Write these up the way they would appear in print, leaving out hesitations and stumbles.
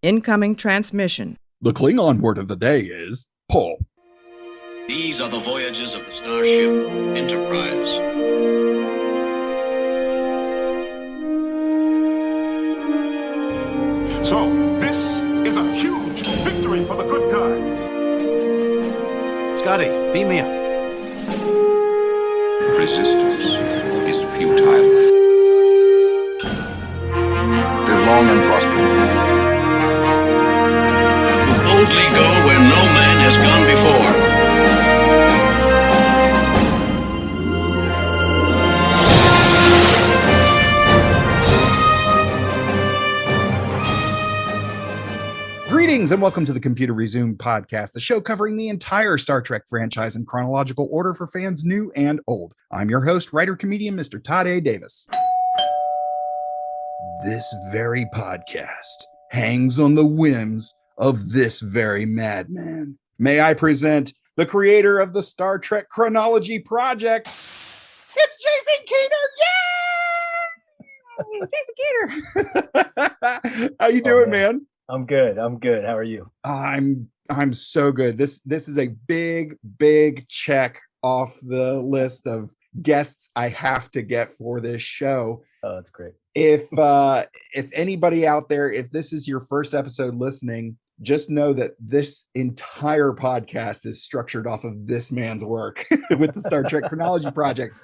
Incoming transmission. The Klingon word of the day is pull. These are the voyages of the starship Enterprise. So, this is a huge victory for the good guys. Scotty, beam me up. Resistance is futile. Live long and prosper. To boldly go where no man has gone before. Greetings and welcome to the Computer Resumed podcast, the show covering the entire Star Trek franchise in chronological order for fans new and old. I'm your host, writer-comedian, Mr. Todd A. Davis. This very podcast hangs on the whims of this very madman. May I present the creator of the Star Trek Chronology Project? It's Jason Keener! Yay! Jason Keener! How you doing, man? I'm good. How are you? I'm so good. This is a big check off the list of guests I have to get for this show. Oh, that's great. If anybody out there, if this is your first episode listening, just know that this entire podcast is structured off of this man's work with the Star Trek Chronology Project.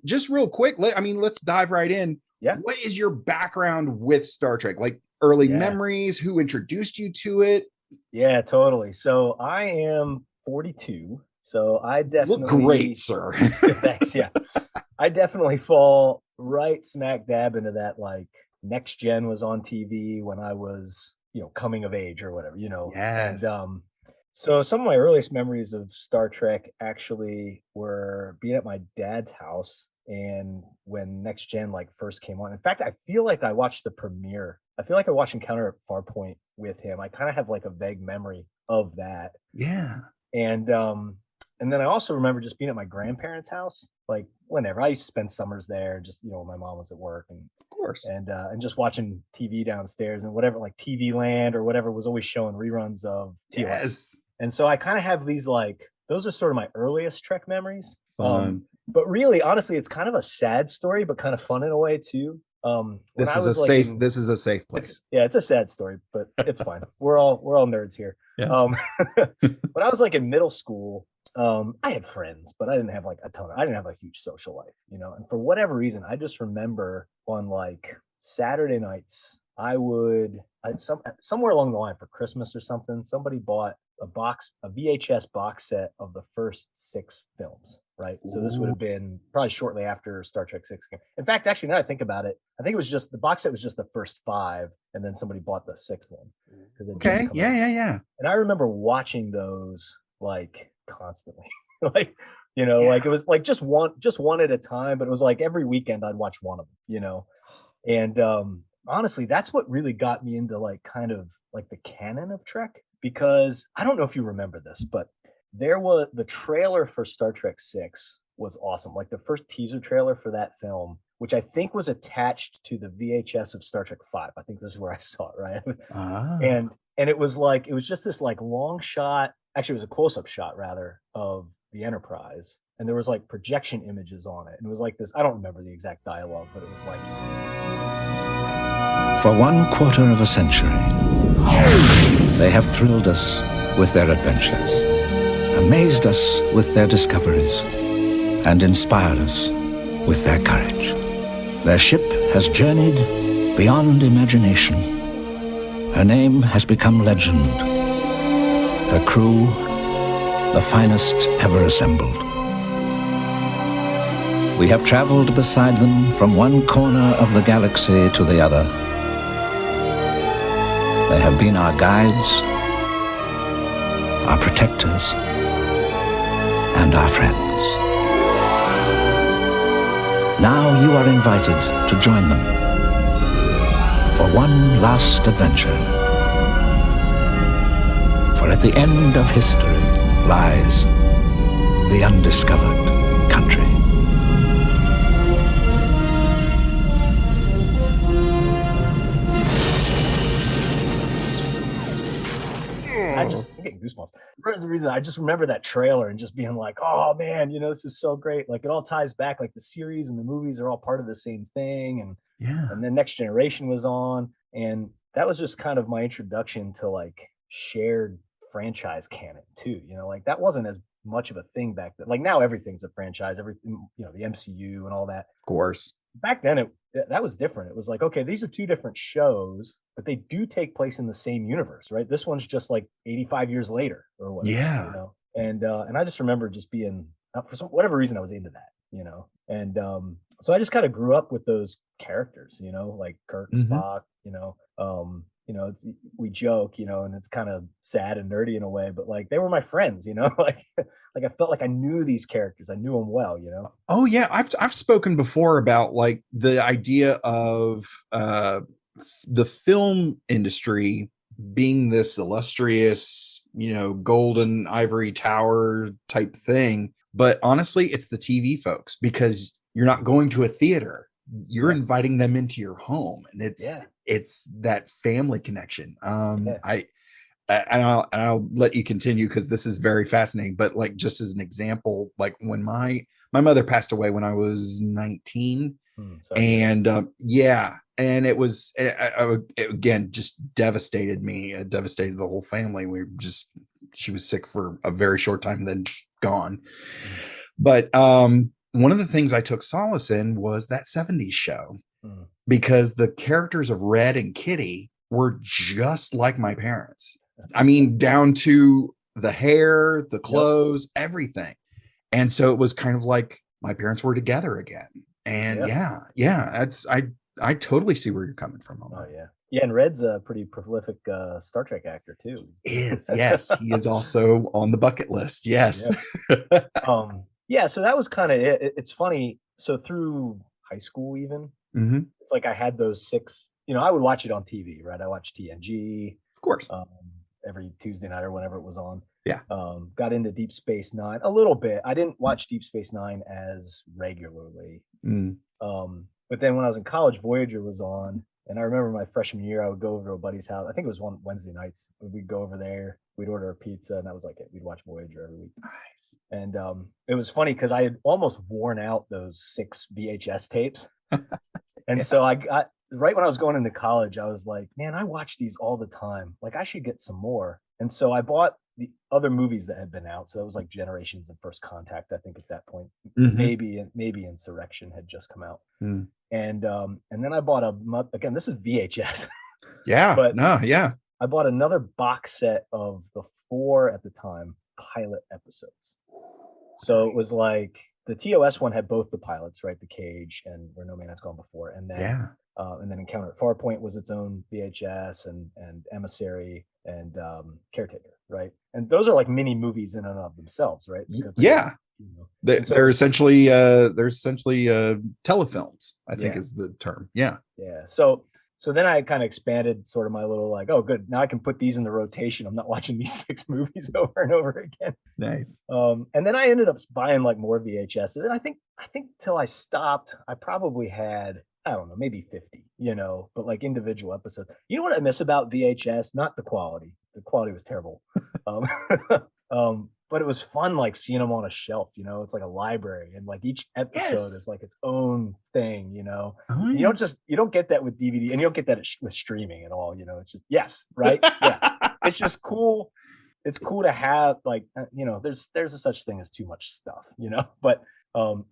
Just real quick, let's dive right in. Yeah. What is your background with Star Trek? Like early memories, who introduced you to it? Yeah, totally. So I am 42. So I definitely look great, sir. Thanks. Yeah. I definitely fall right smack dab into that. Like Next Gen was on TV when I was, coming of age or whatever, Yes. And so some of my earliest memories of Star Trek actually were being at my dad's house. And when Next Gen first came on, in fact, I feel like I watched the premiere. I feel like I watched Encounter at Farpoint with him. I kind of have a vague memory of that. Yeah. And then I also remember just being at my grandparents' house, whenever. I used to spend summers there, just when my mom was at work, and of course, and just watching TV downstairs and whatever, TV Land or whatever was always showing reruns of TOS. Yes. And so I kind of have these those are sort of my earliest Trek memories. Fun. But really, honestly, it's kind of a sad story, but kind of fun in a way too. This is a safe place. It's a sad story, but it's fine. We're all nerds here. Yeah. When I was in middle school, I had friends, but I didn't have a ton. I didn't have a huge social life, And for whatever reason, I just remember on Saturday nights, somewhere along the line for Christmas or something, somebody bought a VHS box set of the first 6 films. Right. So this would have been probably shortly after Star Trek 6 came. In fact, actually, now I think about it, I think it was just the box set was just the first 5, and then somebody bought the 6th one. Okay. Yeah. And I remember watching those constantly. It was just one at a time, but it was every weekend I'd watch one of them, And honestly, that's what really got me into the canon of Trek, because I don't know if you remember this, but there was the trailer for Star Trek 6 was awesome. The first teaser trailer for that film, which I think was attached to the VHS of Star Trek 5. I think this is where I saw it, right? And it was it was just this long shot. Actually, it was a close-up shot rather of the Enterprise, and there was projection images on it, and it was this. I don't remember the exact dialogue, but it was For 1/4 of a century, they have thrilled us with their adventures, amazed us with their discoveries, and inspired us with their courage. Their ship has journeyed beyond imagination. Her name has become legend. Her crew, the finest ever assembled. We have traveled beside them from one corner of the galaxy to the other. They have been our guides, our protectors, and our friends. Now you are invited to join them for one last adventure. For at the end of history lies the undiscovered country. I'm getting goosebumps. For the reason I just remember that trailer and just being like, oh man, this is so great. Like it all ties back, like the series and the movies are all part of the same thing. And then Next Generation was on. And that was just kind of my introduction to like shared franchise canon too. Like that wasn't as much of a thing back then. Like now everything's a franchise, everything, the MCU and all that. Of course. Back then that was different. It was like, okay, these are two different shows, but they do take place in the same universe, right? This one's just like 85 years later or whatever. Yeah. And I just remember just being, for whatever reason, I was into that, and so I just kind of grew up with those characters, like Kirk, Spock, we joke, and it's kind of sad and nerdy in a way, but like they were my friends, like I felt like I knew these characters. I knew them well, Oh yeah. I've spoken before about like the idea of the film industry being this illustrious, golden ivory tower type thing. But honestly, it's the TV folks, because you're not going to a theater. You're inviting them into your home, and it's that family connection. I'll let you continue because this is very fascinating. But like, just as an example, like when my mother passed away when I was 19, and and it was it again just devastated me. It devastated the whole family. She was sick for a very short time, then gone. But one of the things I took solace in was that 70s show, because the characters of Red and Kitty were just like my parents. I mean, down to the hair, the clothes, everything. And so it was kind of like my parents were together again. And I totally see where you're coming from on that. Oh yeah. Yeah, and Red's a pretty prolific Star Trek actor too. Yes, he is also on the bucket list. Yes. Yeah. So that was kind of it. It's funny. So through high school, even it's like I had those 6. I would watch it on TV, right? I watched TNG, of course, every Tuesday night or whenever it was on. Yeah. Got into Deep Space Nine a little bit. I didn't watch Deep Space Nine as regularly. But then when I was in college, Voyager was on. And I remember my freshman year, I would go over to a buddy's house. I think it was one Wednesday nights. We'd go over there, we'd order a pizza, and that was like it. We'd watch Voyager every week. Nice. And it was funny because I had almost worn out those 6 VHS tapes. And so I got, right when I was going into college, I was like, man, I watch these all the time. Like I should get some more. And so I bought the other movies that had been out. So it was like Generations and First Contact, I think at that point. Maybe Insurrection had just come out. And then I bought again, this is VHS. I bought another box set of the 4 at the time pilot episodes. So it was like the TOS one had both the pilots, right? The Cage and Where No Man Has Gone Before. And then Encounter at Farpoint was its own VHS, and Emissary and Caretaker, right? And those are like mini movies in and of themselves, right? Because they're essentially telefilms, I think is the term. Yeah. So then I kind of expanded sort of my little like, oh good, now I can put these in the rotation. I'm not watching these 6 movies over and over again. Nice. And then I ended up buying like more VHSs, and I think till I stopped, I probably had, I don't know, maybe 50, but like individual episodes. You know what I miss about VHS? Not the quality. The quality was terrible. But it was fun, like seeing them on a shelf, it's like a library, and like each episode is like its own thing, Oh, yeah. You don't get that with DVD, and you don't get that with streaming at all. It's just, right. Yeah. It's just cool. It's cool to have like, there's a such thing as too much stuff, but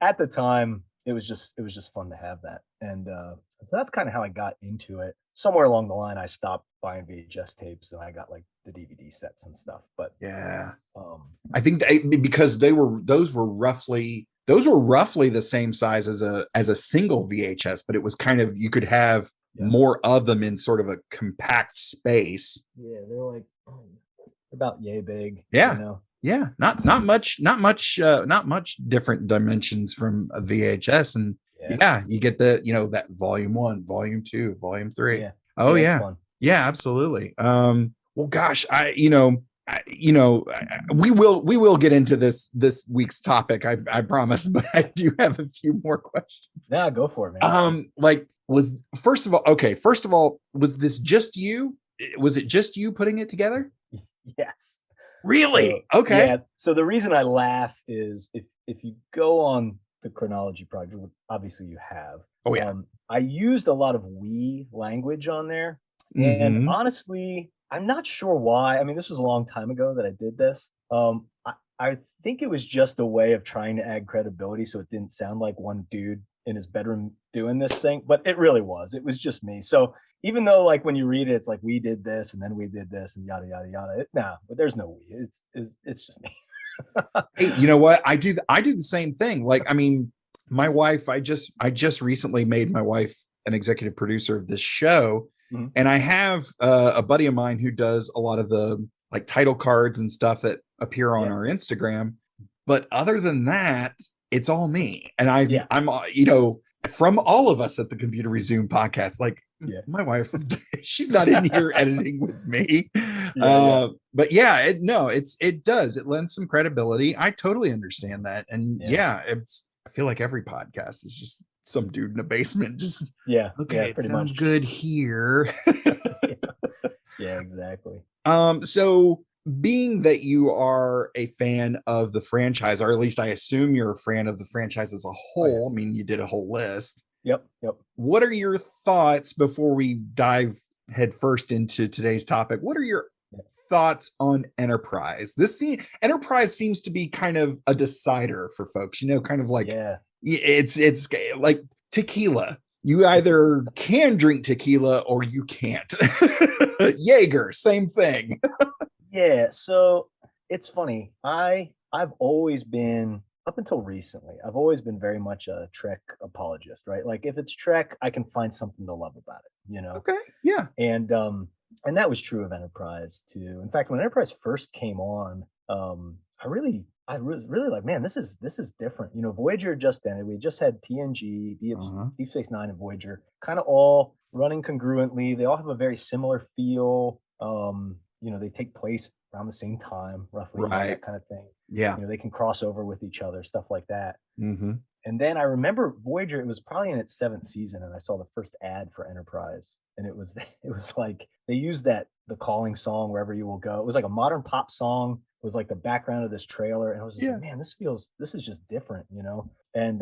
at the time it was just fun to have that. And so that's kind of how I got into it. Somewhere along the line, I stopped buying VHS tapes and I got like the DVD sets and stuff. But I think because those were roughly the same size as a single VHS, but it was kind of, you could have more of them in sort of a compact space. Yeah, they're like about yay big. Yeah. Yeah, not much different dimensions from a VHS, and you get the that volume 1, volume 2, volume 3. Yeah. Oh yeah, yeah, absolutely. Well, gosh, we will get into this week's topic, I promise, but I do have a few more questions. Yeah, go for it, man. First of all, was this just you? Was it just you putting it together? Yes. Really? So, Okay. Yeah. So the reason I laugh is if you go on the Chronology Project, which obviously you have. Oh yeah. I used a lot of we language on there, and Mhm. honestly, I'm not sure why. I mean, this was a long time ago that I did this. I think it was just a way of trying to add credibility, so it didn't sound like one dude in his bedroom doing this thing, but it really was. It was just me. So even though, like, when you read it, it's like we did this and then we did this and yada yada yada. Nah, but there's no we. It's just me. Hey, you know what? I do the same thing. Like, I mean, my wife, I just recently made my wife an executive producer of this show. Mhm. And I have a buddy of mine who does a lot of the like title cards and stuff that appear on Yeah. our Instagram. But other than that, it's all me. And Yeah. I'm, you know, from all of us at the Computer Resume podcast, like Yeah. my wife, she's not in here editing with me. Yeah. But yeah, it does. It lends some credibility. I totally understand that. And Yeah. I feel like every podcast is just some dude in a basement. Just, Yeah. okay, Yeah, it pretty sounds much. good here. Yeah, exactly. So being that you are a fan of the franchise, or at least I assume you're a fan of the franchise as a whole. I mean, you did a whole list. Yep. What are your thoughts before we dive headfirst into today's topic? What are your thoughts on Enterprise? Enterprise seems to be kind of a decider for folks, you know, kind of like it's like tequila. You either can drink tequila or you can't. Jaeger, same thing. Yeah, so it's funny. I've always been, up until recently, I've always been very much a Trek apologist, right? Like if it's Trek, I can find something to love about it, you know. Okay, yeah. And that was true of Enterprise too. In fact, when Enterprise first came on, I was really like, man, this is different. You know, Voyager just ended. We just had TNG, Deep Space Nine, and Voyager, kind of all running congruently. They all have a very similar feel. You know, they take place around the same time, roughly, you know, that kind of thing. Yeah. You know, they can cross over with each other, stuff like that. Mm-hmm. And then I remember Voyager, it was probably in its 7th season, and I saw the first ad for Enterprise. And it was like they used the calling song, Wherever You Will Go. It was like a modern pop song. It was like the background of this trailer. And I was just like, man, this is just different, you know? And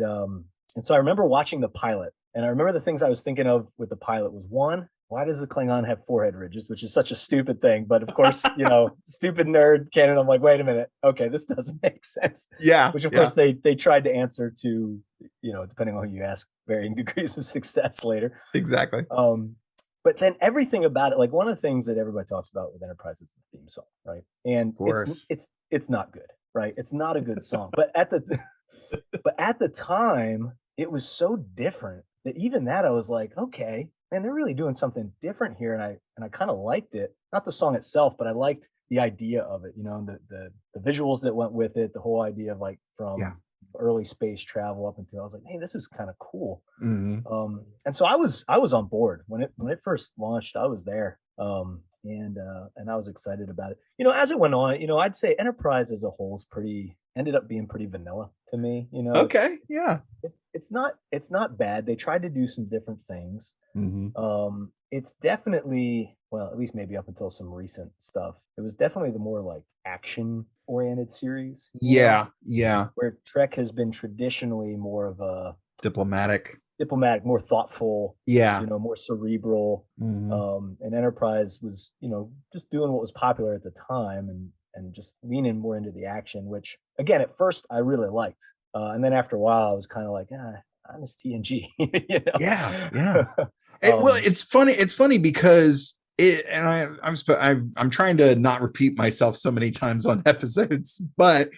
so I remember watching the pilot, and I remember the things I was thinking of with the pilot was, one, why does the Klingon have forehead ridges, which is such a stupid thing. But of course, you know, stupid nerd canon. I'm like, wait a minute. Okay, this doesn't make sense. Yeah. Which of course they tried to answer to, you know, depending on who you ask, varying degrees of success later. Exactly. But then everything about it, like one of the things that everybody talks about with Enterprise is the theme song, right? And it's not good, right? It's not a good song. But at the time, it was so different that even that I was like, okay, man, they're really doing something different here, and I kind of liked it. Not the song itself, but I liked the idea of it, you know, and the visuals that went with it, the whole idea of like from early space travel up until, I was like, hey, this is kind of cool. Mm-hmm. And so I was on board when it first launched. I was there, and I was excited about it. You know, as it went on, you know, I'd say Enterprise as a whole ended up being pretty vanilla to me. You know, okay, it's not bad. They tried to do some different things. Mm-hmm. It's definitely, well, at least maybe up until some recent stuff, it was definitely the more like action oriented series. Yeah. Where Trek has been traditionally more of a diplomatic, more thoughtful, you know, more cerebral. Mm-hmm. And Enterprise was, you know, just doing what was popular at the time and just leaning more into the action, which again, at first I really liked. And then after a while I was kind of like, I miss TNG. You know? Yeah. Well, it's funny because I'm trying to not repeat myself so many times on episodes, but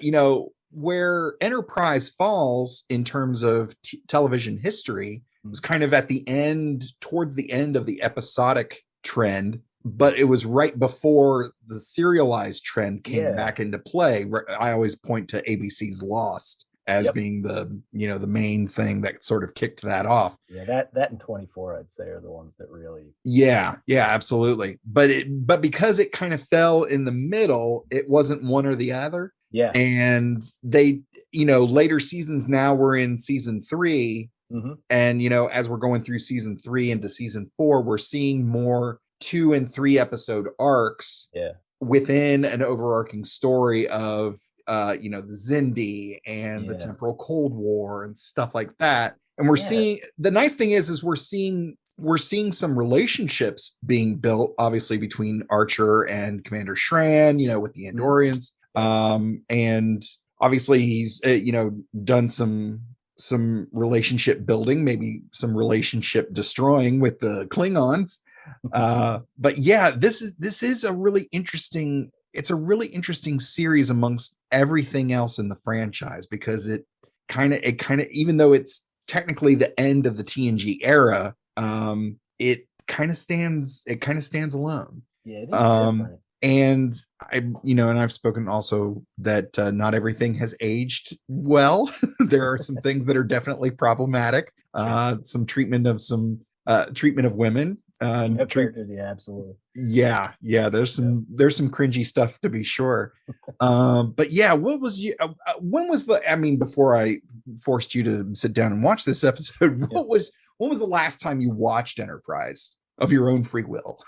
you know, where Enterprise falls in terms of television history was kind of at the end, towards the end of the episodic trend, but it was right before the serialized trend came back into play. I always point to ABC's Lost as being the, you know, the main thing that sort of kicked that off. Yeah, that and 24, I'd say, are the ones that really. Yeah, absolutely. But because it kind of fell in the middle, it wasn't one or the other. Yeah. And they, you know, later seasons, now we're in season 3. Mm-hmm. And, you know, as we're going through season 3 into season 4, we're seeing more 2 and 3 episode arcs. Yeah. within an overarching story of the Zindi and the Yeah. temporal Cold War and stuff like that. And we're seeing, the nice thing is we're seeing some relationships being built, obviously, between Archer and Commander Shran, with the Andorians. And obviously he's done some relationship building, maybe some relationship destroying with the Klingons. But yeah, this is a really interesting series amongst everything else in the franchise, because it kind of even though it's technically the end of the TNG era, it kind of stands alone. Yeah, it is different. And I've spoken also that not everything has aged well. There are some things that are definitely problematic. Some treatment of women. Characters, yeah, absolutely. Yeah. There's some cringy stuff, to be sure. But yeah, what was you? When was before I forced you to sit down and watch this episode, when was the last time you watched Enterprise of your own free will?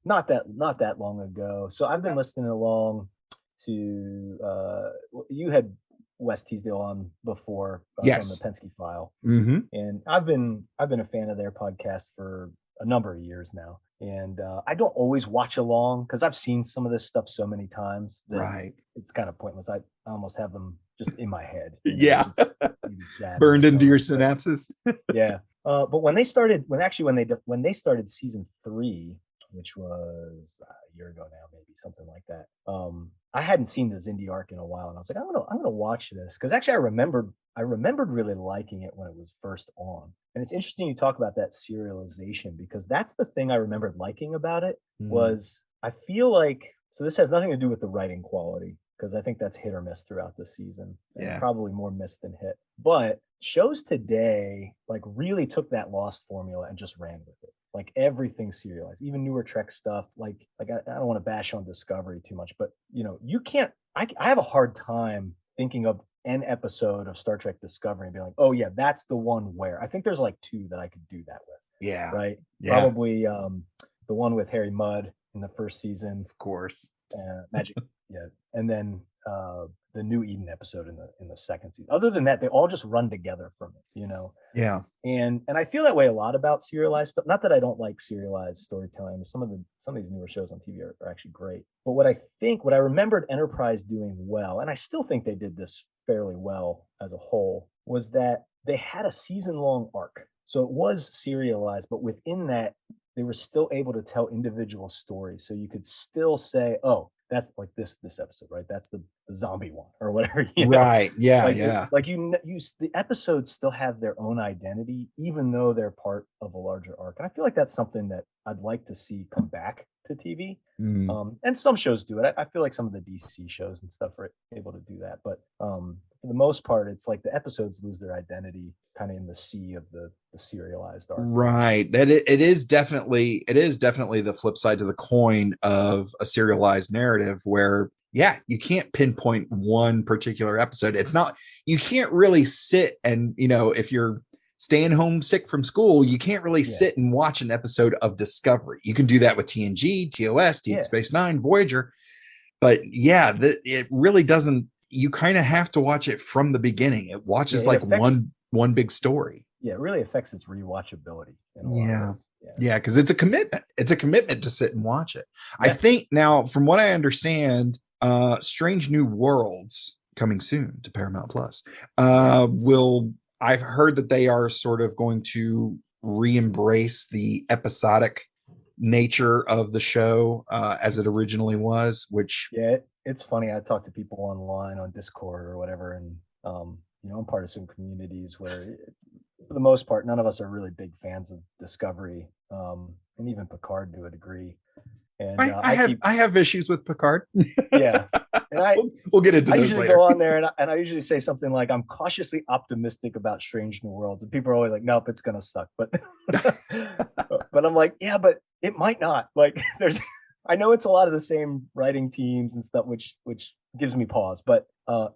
Not that long ago. So I've been listening along to you had Wes Teasdale on before from the Penske File, and I've been a fan of their podcast for a number of years now, and I don't always watch along because I've seen some of this stuff so many times that it's kind of pointless. I almost have them just in my head. Burned into your synapses. Yeah. But when they started season 3, which was a year ago now, maybe something like that. I hadn't seen the Zindi arc in a while, and I was like, I'm gonna watch this, because actually I remembered really liking it when it was first on. And it's interesting you talk about that serialization, because that's the thing I remembered liking about it. Was I feel like, so this has nothing to do with the writing quality, because I think that's hit or miss throughout the season. And probably more miss than hit. But shows today really took that Lost formula and just ran with it. Like everything serialized, even newer Trek stuff. Like I don't want to bash on Discovery too much, but you can't. I have a hard time thinking of an episode of Star Trek Discovery and being like, oh yeah, that's the one where. I think there's 2 that I could do that with. Yeah. Right. Yeah. Probably the one with Harry Mudd in the first season, of course. Magic. Yeah, and then the New Eden episode in the second season. Other than that, they all just run together from it, Yeah. And I feel that way a lot about serialized stuff. Not that I don't like serialized storytelling. Some of these newer shows on TV are actually great. But what I remembered Enterprise doing well, and I still think they did this fairly well as a whole, was that they had a season-long arc. So it was serialized, but within that, they were still able to tell individual stories. So you could still say, oh, that's like this episode, right? That's the zombie one or whatever. Right. Yeah. The episodes still have their own identity, even though they're part of a larger arc. And I feel like that's something that I'd like to see come back to TV. And some shows do it. I feel like some of the DC shows and stuff are able to do that. But for the most part, it's like the episodes lose their identity kind of in the sea of the serialized arc. Right. That it is definitely the flip side to the coin of a serialized narrative where, you can't pinpoint one particular episode. It's not, you can't really sit and, if you're staying home sick from school, you can't really sit and watch an episode of Discovery. You can do that with TNG, TOS, Deep Space Nine, Voyager. But it really doesn't, you kind of have to watch it from the beginning. It watches one big story. Yeah, it really affects its rewatchability. Yeah, because it's a commitment. It's a commitment to sit and watch it. I think now, from what I understand, Strange New Worlds, coming soon to Paramount Plus, I've heard that they are sort of going to re-embrace the episodic nature of the show as it originally was, which it's funny. I talk to people online on Discord or whatever, and I'm part of some communities where, for the most part, none of us are really big fans of Discovery, and even Picard to a degree. And I have issues with Picard. Yeah, and we'll get into. I those usually later. go on there and I usually say something like, "I'm cautiously optimistic about Strange New Worlds," and people are always like, "Nope, it's gonna suck." But but I'm like, yeah, but it might not. Like, I know it's a lot of the same writing teams and stuff, which gives me pause. But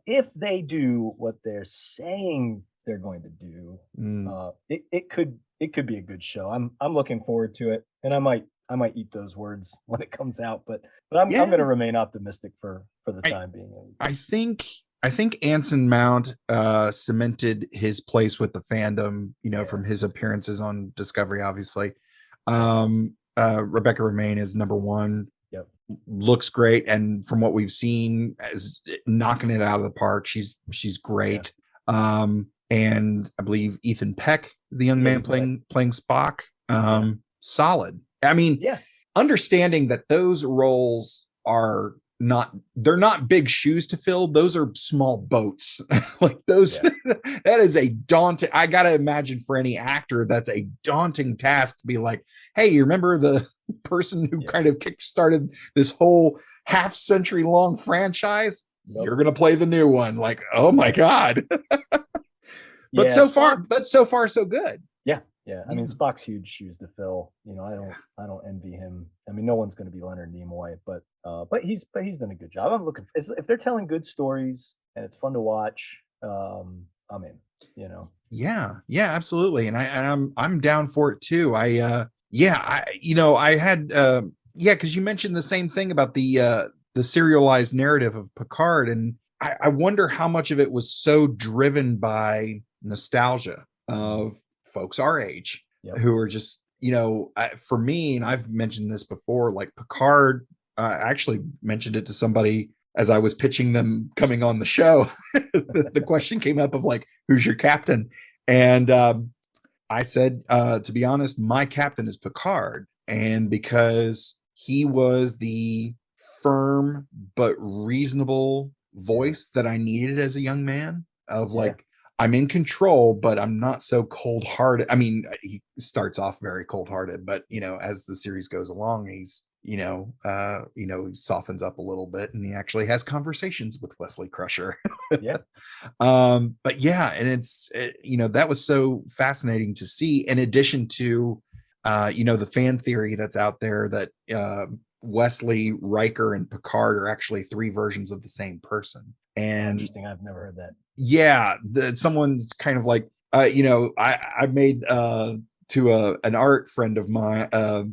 if they do what they're saying they're going to do, it could be a good show. I'm looking forward to it, and I might might eat those words when it comes out, but I'm going to remain optimistic for the time being. I think Anson Mount cemented his place with the fandom, from his appearances on Discovery, obviously. Rebecca Romijn is number one. Yep. Looks great, and from what we've seen, is knocking it out of the park. She's great. Yeah. And I believe Ethan Peck is the young man playing Spock. Solid. I mean, understanding that those roles are they're not big shoes to fill. Those are small boats. Like those, that is a daunting, I got to imagine for any actor, that's a daunting task to be like, hey, you remember the person who kind of kickstarted this whole half-century long franchise? Nope. You're going to play the new one. Like, oh my God. But so far, so good. Yeah. I mean, Spock's huge shoes to fill. I don't envy him. I mean, no one's going to be Leonard Nimoy, but he's done a good job. I'm looking if they're telling good stories and it's fun to watch. I'm in. Yeah, absolutely, and I'm down for it too. Because you mentioned the same thing about the serialized narrative of Picard, and I wonder how much of it was so driven by nostalgia of folks our age who are just, for me, and I've mentioned this before, like Picard, I actually mentioned it to somebody as I was pitching them coming on the show. The question came up of like, who's your captain? And I said, to be honest, my captain is Picard. And because he was the firm but reasonable voice that I needed as a young man, of like, I'm in control, but I'm not so cold-hearted. I mean, he starts off very cold-hearted, but as the series goes along, he's he softens up a little bit, and he actually has conversations with Wesley Crusher. But yeah, and that was so fascinating to see. In addition to the fan theory that's out there that Wesley, Riker, and Picard are actually three versions of the same person. And interesting, I've never heard that. Yeah, someone's kind of like, I made to an art friend of mine, a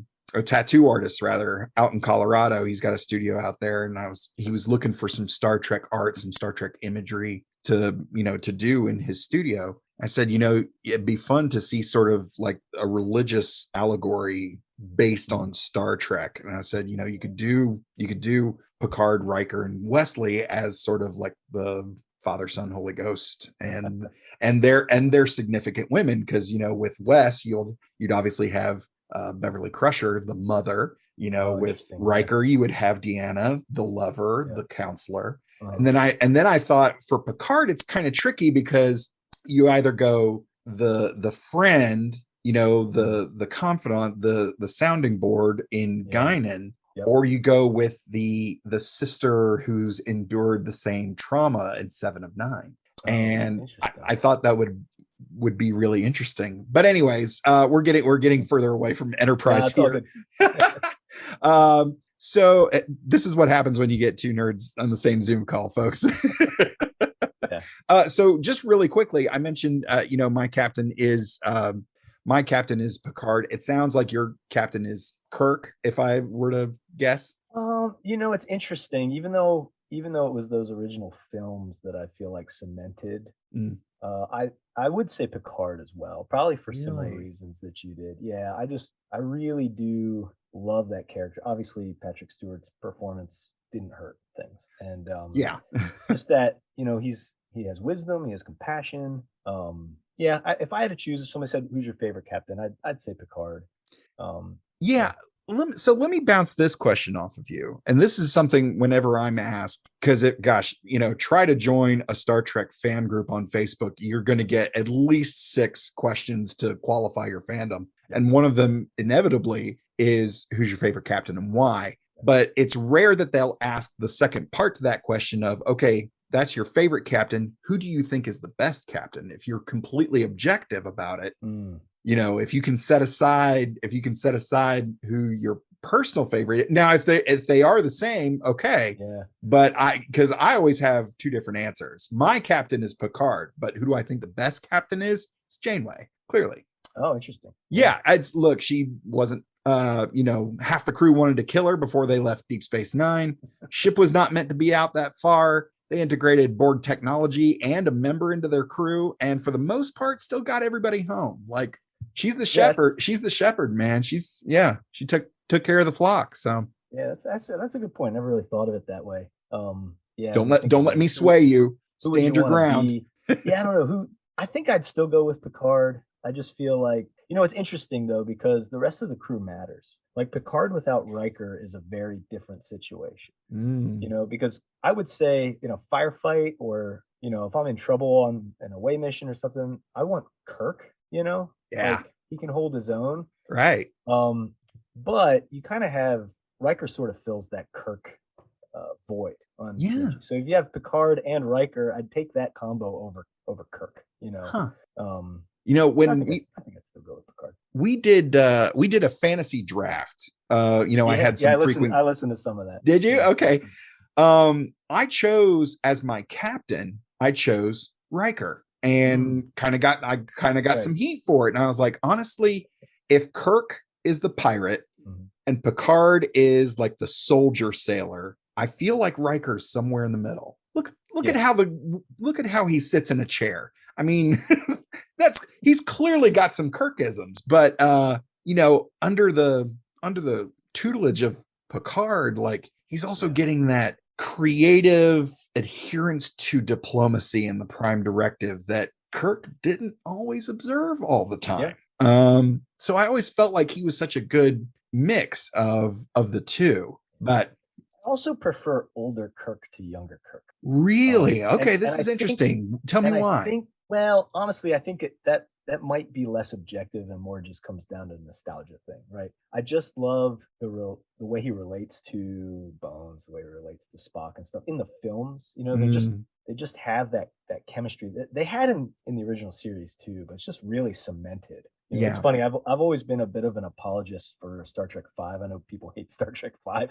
tattoo artist rather, out in Colorado. He's got a studio out there, and he was looking for some Star Trek art, some Star Trek imagery to do in his studio. I said, it'd be fun to see sort of like a religious allegory based on Star Trek. And I said, you could do Picard, Riker, and Wesley as sort of like the Father, Son, Holy Ghost, and they're significant women, because with Wes you'd obviously have Beverly Crusher, the mother. With Riker you would have Deanna, the lover, the counselor. And then I thought for Picard it's kind of tricky, because you either go the friend, the confidant, the sounding board in Guinan. Yep. Or you go with the sister who's endured the same trauma in 7 of 9. And I thought that would be really interesting. But anyways, we're getting further away from Enterprise here. So this is what happens when you get two nerds on the same Zoom call, folks. So just really quickly, I mentioned my captain is Picard. It sounds like your captain is Kirk, if I were to guess. It's interesting. Even though it was those original films that I feel like cemented, I would say Picard as well, probably for similar reasons that you did. Yeah, I really do love that character. Obviously, Patrick Stewart's performance didn't hurt things, and just that he has wisdom, he has compassion. If I had to choose, if somebody said, "Who's your favorite captain?" I'd say Picard. Let me bounce this question off of you. And this is something whenever I'm asked, because try to join a Star Trek fan group on Facebook. You're going to get at least 6 questions to qualify your fandom. And one of them inevitably is, who's your favorite captain and why? But it's rare that they'll ask the second part to that question of, okay, that's your favorite captain. Who do you think is the best captain? If you're completely objective about it, if you can set aside who your personal favorite. Now, if they are the same, okay. Yeah. But because I always have 2 different answers. My captain is Picard, but who do I think the best captain is? It's Janeway, clearly. Oh, interesting. Yeah, look, she wasn't Half the crew wanted to kill her before they left Deep Space Nine. Ship was not meant to be out that far. They integrated Borg technology and a member into their crew, and for the most part, still got everybody home. Like, she's the shepherd. She's the shepherd, man. She took care of the flock. So yeah, that's a good point. Never really thought of it that way. Yeah. Don't let me sway you. Stand your ground. Yeah, I don't know who. I think I'd still go with Picard. I just feel like, it's interesting though, because the rest of the crew matters. Like, Picard without Riker is a very different situation. Because I would say, firefight, or, if I'm in trouble on an away mission or something, I want Kirk, Yeah. Like, he can hold his own. Right. But you kind of have Riker sort of fills that Kirk void on Synergy. So if you have Picard and Riker, I'd take that combo over Kirk, Huh. When I think I'd still go with Picard. We did a fantasy draft. I had some I listened to some of that. Did you? Okay. I chose as my captain, Riker, and kind of got some heat for it. And I was like, honestly, if Kirk is the pirate and Picard is like the soldier sailor, I feel like Riker's somewhere in the middle. Look at how he sits in a chair. I mean, he's clearly got some Kirkisms, but under the tutelage of Picard, like, he's also getting that creative adherence to diplomacy and the Prime Directive that Kirk didn't always observe all the time. So I always felt like he was such a good mix of the two, but I also prefer older Kirk to younger Kirk. Really? Okay, this is interesting. Tell me why. Honestly, I think that might be less objective and more just comes down to the nostalgia thing, right? I just love the way he relates to Bones, the way he relates to Spock and stuff in the films. They just have that chemistry that they had in the original series too, but it's just really cemented. It's funny. I've always been a bit of an apologist for Star Trek V. I know people hate Star Trek V,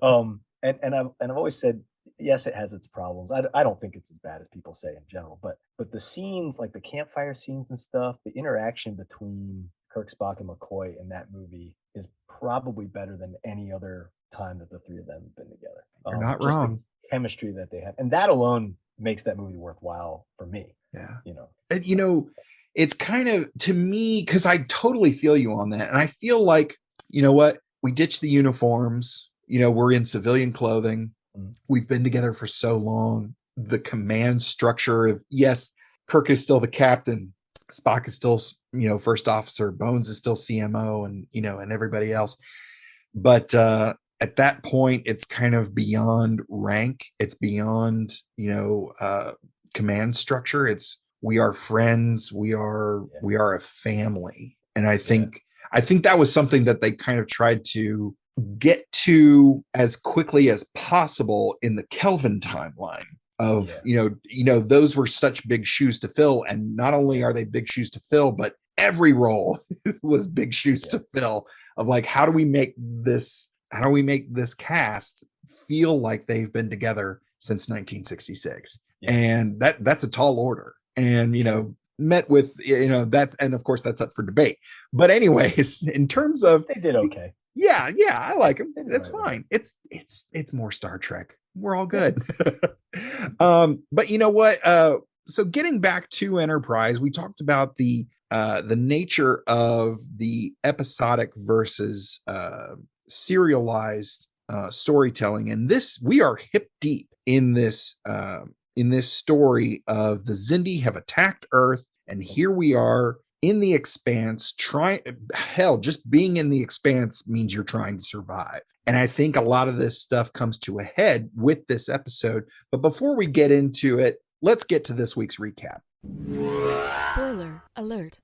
and I've always said, yes, it has its problems. I don't think it's as bad as people say in general, but the scenes, like the campfire scenes and stuff, the interaction between Kirk, Spock, and McCoy in that movie is probably better than any other time that the three of them have been together. You're not wrong. The chemistry that they have, and that alone makes that movie worthwhile for me. Yeah. It's kind of, to me, because I totally feel you on that. And I feel like, we ditched the uniforms, we're in civilian clothing. We've been together for so long. The command structure of, yes, Kirk is still the captain. Spock is still, first officer. Bones is still CMO, and everybody else. But at that point, it's kind of beyond rank. It's beyond, command structure. We are friends. We are a family. And I think that was something that they kind of tried to get to as quickly as possible in the Kelvin timeline of, those were such big shoes to fill. And not only are they big shoes to fill, but every role was big shoes to fill of like, how do we make this cast feel like they've been together since 1966? And that's a tall order. And, met with, and of course that's up for debate. But anyways, in terms of, they did okay. Yeah, I like them. That's fine. It's more Star Trek. We're all good. But you know what? So getting back to Enterprise, we talked about the nature of the episodic versus serialized storytelling, and we are hip deep in this story of the Xindi have attacked Earth, and here we are in the Expanse just being in the Expanse means you're trying to survive. And I think a lot of this stuff comes to a head with this episode. But before we get into it, let's get to this week's recap. Spoiler alert.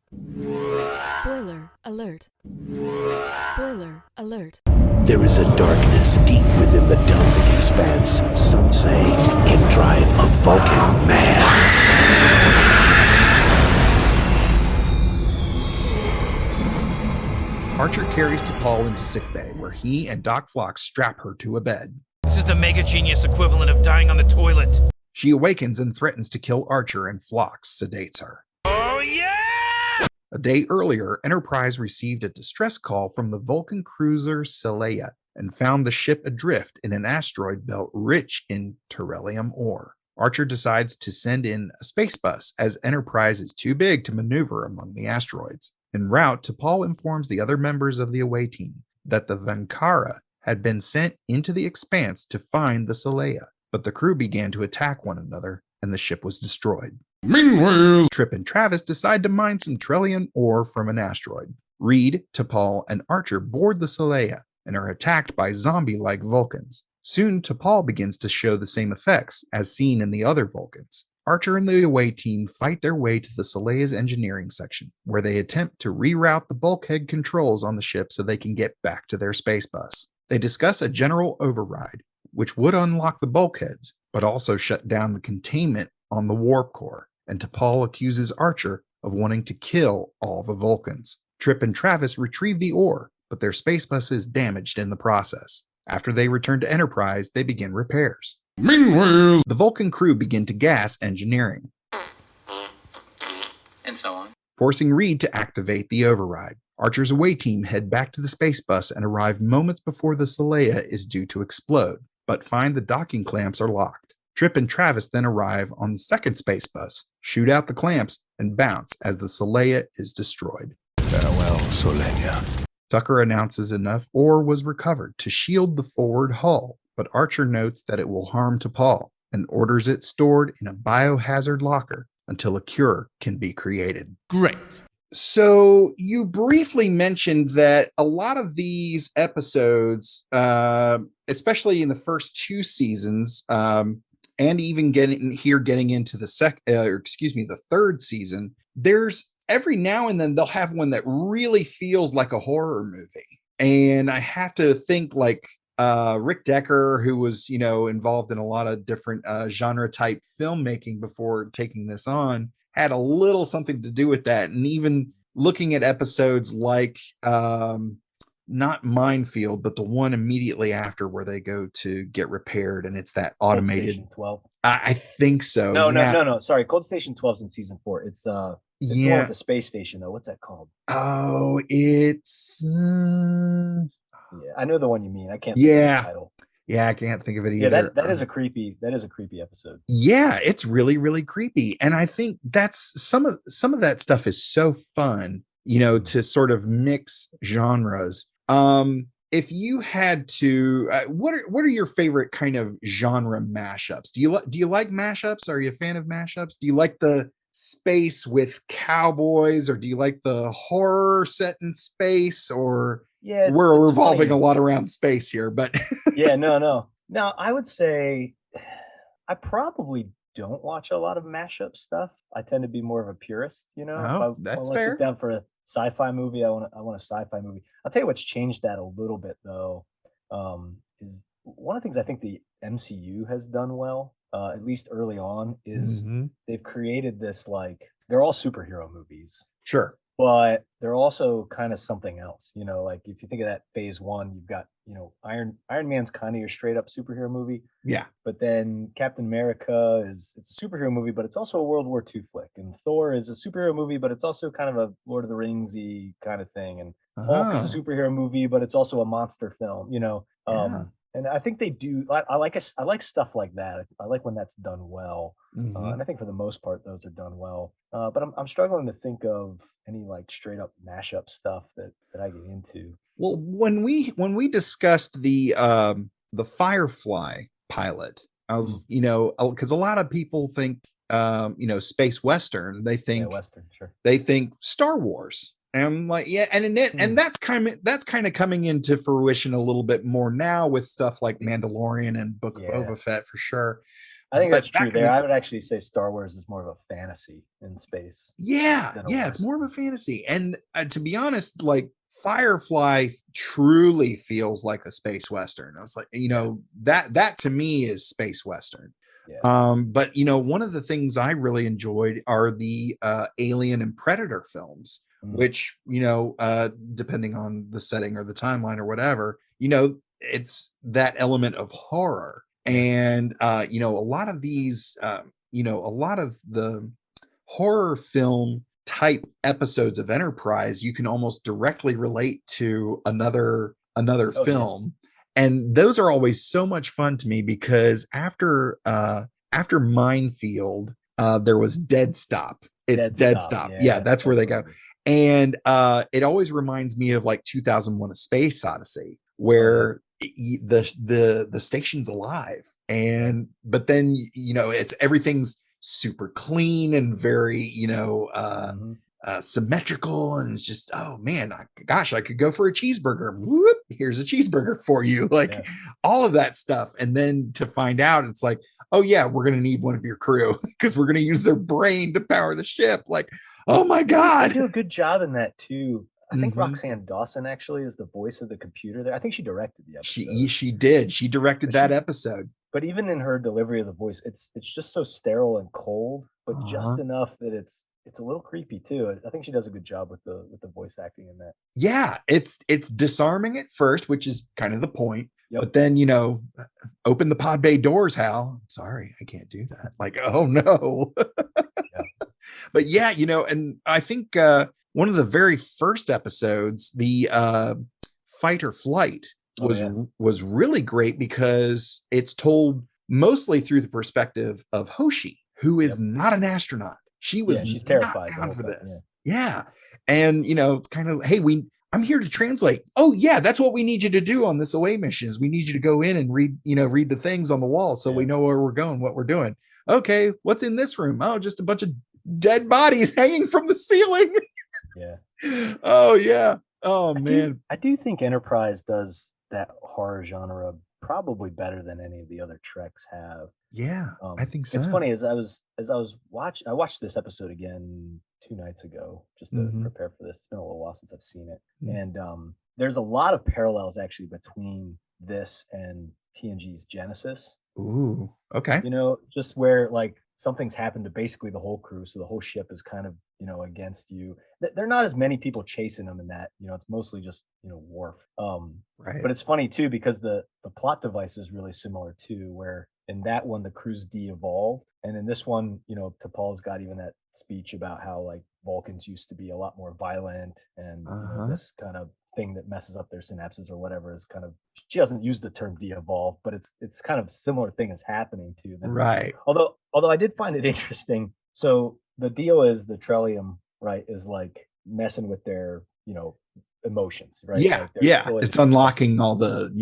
Spoiler alert. Spoiler alert. There is a darkness deep within the Delphic Expanse, some say can drive a Vulcan mad. Archer carries T'Pol into sickbay, where he and Doc Phlox strap her to a bed. This is the mega genius equivalent of dying on the toilet. She awakens and threatens to kill Archer, and Phlox sedates her. Oh, yeah! A day earlier, Enterprise received a distress call from the Vulcan cruiser Saleya and found the ship adrift in an asteroid belt rich in beryllium ore. Archer decides to send in a space bus as Enterprise is too big to maneuver among the asteroids. En route, T'Pol informs the other members of the away team that the Vankara had been sent into the expanse to find the Saleya, but the crew began to attack one another and the ship was destroyed. Meanwhile, Trip and Travis decide to mine some beryllium ore from an asteroid. Reed, T'Pol, and Archer board the Saleya and are attacked by zombie-like Vulcans. Soon, T'Pol begins to show the same effects as seen in the other Vulcans. Archer and the away team fight their way to the Saleya's engineering section, where they attempt to reroute the bulkhead controls on the ship so they can get back to their space bus. They discuss a general override, which would unlock the bulkheads, but also shut down the containment on the warp core, and T'Pol accuses Archer of wanting to kill all the Vulcans. Trip and Travis retrieve the ore, but their space bus is damaged in the process. After they return to Enterprise, they begin repairs. meanwhile, The Vulcan crew begin to gas engineering, And so on. forcing Reed to activate the override. Archer's away team head back to the space bus and arrive moments before the Saleya is due to explode, but find the docking clamps are locked. Trip and Travis then arrive on the second space bus, shoot out the clamps, and bounce as the Saleya is destroyed. Farewell, Solenia. Tucker announces enough ore was recovered to shield the forward hull, but Archer notes that it will harm T'Pol and orders it stored in a biohazard locker until a cure can be created. great. So you briefly mentioned that a lot of these episodes, especially in the first two seasons, and even getting into the third season, there's every now and then they'll have one that really feels like a horror movie. And I have to think like Rick Dekker, who was, involved in a lot of different genre type filmmaking before taking this on, had a little something to do with that. And even looking at episodes like not Minefield, but the one immediately after where they go to get repaired and it's that automated. Cold Station 12. I think so. No. Sorry, Cold Station 12's in season 4. It's the one with the space station though. What's that called? Oh, it's Yeah, I know the one you mean. I can't think of the title. Yeah, I can't think of it either. Yeah, that is a creepy episode. Yeah, it's really, really creepy. And I think that's some of that stuff is so fun, to sort of mix genres. If you had to, what are your favorite kind of genre mashups? Do you like mashups? Are you a fan of mashups? Do you like the space with cowboys, or do you like the horror set in space? Or we're revolving a lot around space here, but yeah, no. Now I would say I probably don't watch a lot of mashup stuff. I tend to be more of a purist, Oh, If that's I wanna fair. sit down for a sci-fi movie, I want a sci-fi movie. I'll tell you what's changed that a little bit though, is one of the things I think the MCU has done well, at least early on, is they've created this, like, they're all superhero movies, Sure. but they're also kind of something else. Like if you think of that phase 1, you've got, Iron Man's kind of your straight up superhero movie. Yeah. But then Captain America it's a superhero movie, but it's also a World War II flick. And Thor is a superhero movie, but it's also kind of a Lord of the Ringsy kind of thing. And Hulk is a superhero movie, but it's also a monster film, And I think they do. I like stuff like that. I like when that's done well, and I think for the most part those are done well. But I'm struggling to think of any like straight up mashup stuff that I get into. Well, when we discussed the Firefly pilot, I was, because a lot of people think, space Western, they think Western, sure. They think Star Wars. And I'm like, yeah, and that's kind of coming into fruition a little bit more now with stuff like Mandalorian and Book of Boba Fett for sure. I think that's true. There, I would actually say Star Wars is more of a fantasy in space. Yeah, it's more of a fantasy. And to be honest, like Firefly truly feels like a space Western. I was like, that to me is space Western. Yeah. But one of the things I really enjoyed are the Alien and Predator films. Which, depending on the setting or the timeline or whatever, it's that element of horror. And, a lot of these, a lot of the horror film type episodes of Enterprise you can almost directly relate to another film. And those are always so much fun to me, because after Minefield, there was Dead Stop. It's Dead Stop. Yeah, that's where they go. And it always reminds me of like 2001: A Space Odyssey, where the station's alive, but then it's everything's super clean and very symmetrical, and it's just, oh man, gosh, I could go for a cheeseburger. Whoop, here's a cheeseburger for you, like all of that stuff. And then to find out, it's like, oh yeah, we're gonna need one of your crew because we're gonna use their brain to power the ship. Like, oh my god, they do a good job in that too. I think Roxanne Dawson actually is the voice of the computer there. I think she directed the episode. She did. She directed that episode. But even in her delivery of the voice, it's just so sterile and cold, but just enough that it's a little creepy too. I think she does a good job with the voice acting in that. Yeah, it's disarming at first, which is kind of the point. But then, open the pod bay doors, Hal. Sorry, I can't do that. Like, oh no. But yeah, and I think one of the very first episodes, the Fight or Flight, was really great because it's told mostly through the perspective of Hoshi, who is not an astronaut. She's terrified down for this. Yeah. And it's kind of, hey, I'm here to translate. Oh yeah, that's what we need you to do on this away mission, is we need you to go in and read the things on the wall so we know where we're going, what we're doing. Okay, what's in this room? Oh, just a bunch of dead bodies hanging from the ceiling. Oh yeah. Oh man. I do think Enterprise does that horror genre probably better than any of the other Treks have. Yeah, I think so. It's funny, as I was watching, I watched this episode again 2 nights ago just to prepare for this. It's been a little while since I've seen it. And there's a lot of parallels actually between this and TNG's Genesis. Ooh, okay. Just where like something's happened to basically the whole crew, so the whole ship is kind of against you. There are not as many people chasing them in that. It's mostly just Worf. Right. But it's funny too because the plot device is really similar too, where in that one the crew's de-evolved, and in this one, T'Pol's got even that speech about how like Vulcans used to be a lot more violent, and this kind of thing that messes up their synapses or whatever is kind of, she doesn't use the term de-evolved, but it's kind of similar thing is happening to them. Right. Although I did find it interesting. So the deal is the Trellium, right, is like messing with their emotions, right? Yeah, like it's unlocking all the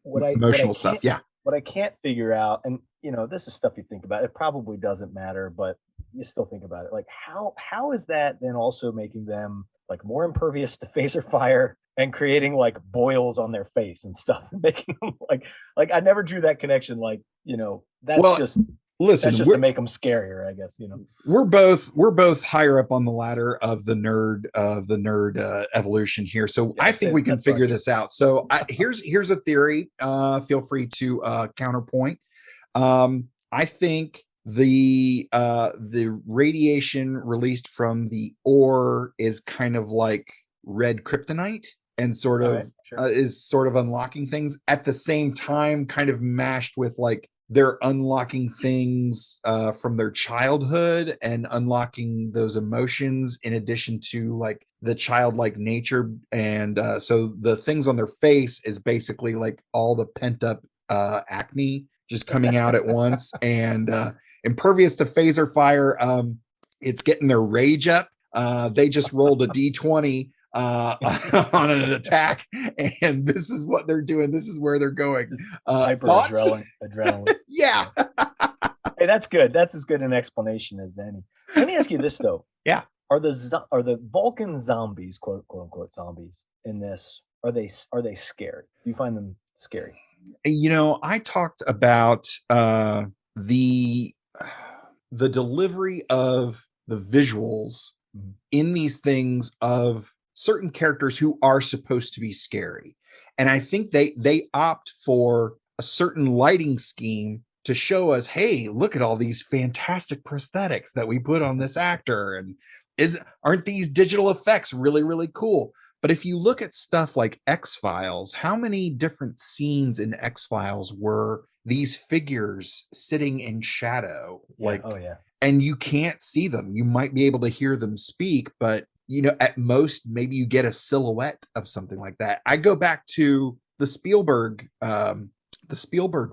emotional stuff. Yeah. What I can't figure out, and this is stuff you think about, it probably doesn't matter, but you still think about it, like how is that then also making them like more impervious to phaser fire and creating like boils on their face and stuff, and making them like I never drew that connection. Like that's just to make them scarier, I guess. We're both higher up on the ladder of the nerd evolution here, so I think we can figure this out. So here's a theory. Feel free to counterpoint. I think the radiation released from the ore is kind of like red kryptonite, and sort of is sort of unlocking things at the same time, kind of mashed with like they're unlocking things from their childhood and unlocking those emotions in addition to like the childlike nature. And so the things on their face is basically like all the pent up acne just coming out at once. And impervious to phaser fire, it's getting their rage up. They just rolled a D20 on an attack, and this is what they're doing. This is where they're going. Hyper adrenaline. Yeah. Hey, that's good. That's as good an explanation as any. Let me ask you this though. Yeah. Are the Vulcan zombies, quote unquote zombies, in this? Are they scary? Do you find them scary? I talked about the delivery of the visuals in these things of certain characters who are supposed to be scary. And I think they opt for a certain lighting scheme to show us, hey, look at all these fantastic prosthetics that we put on this actor. And aren't these digital effects really, really cool? But if you look at stuff like X-Files, how many different scenes in X-Files were these figures sitting in shadow, like, oh yeah, and you can't see them. You might be able to hear them speak, but at most, maybe you get a silhouette of something like that. I go back to the Spielberg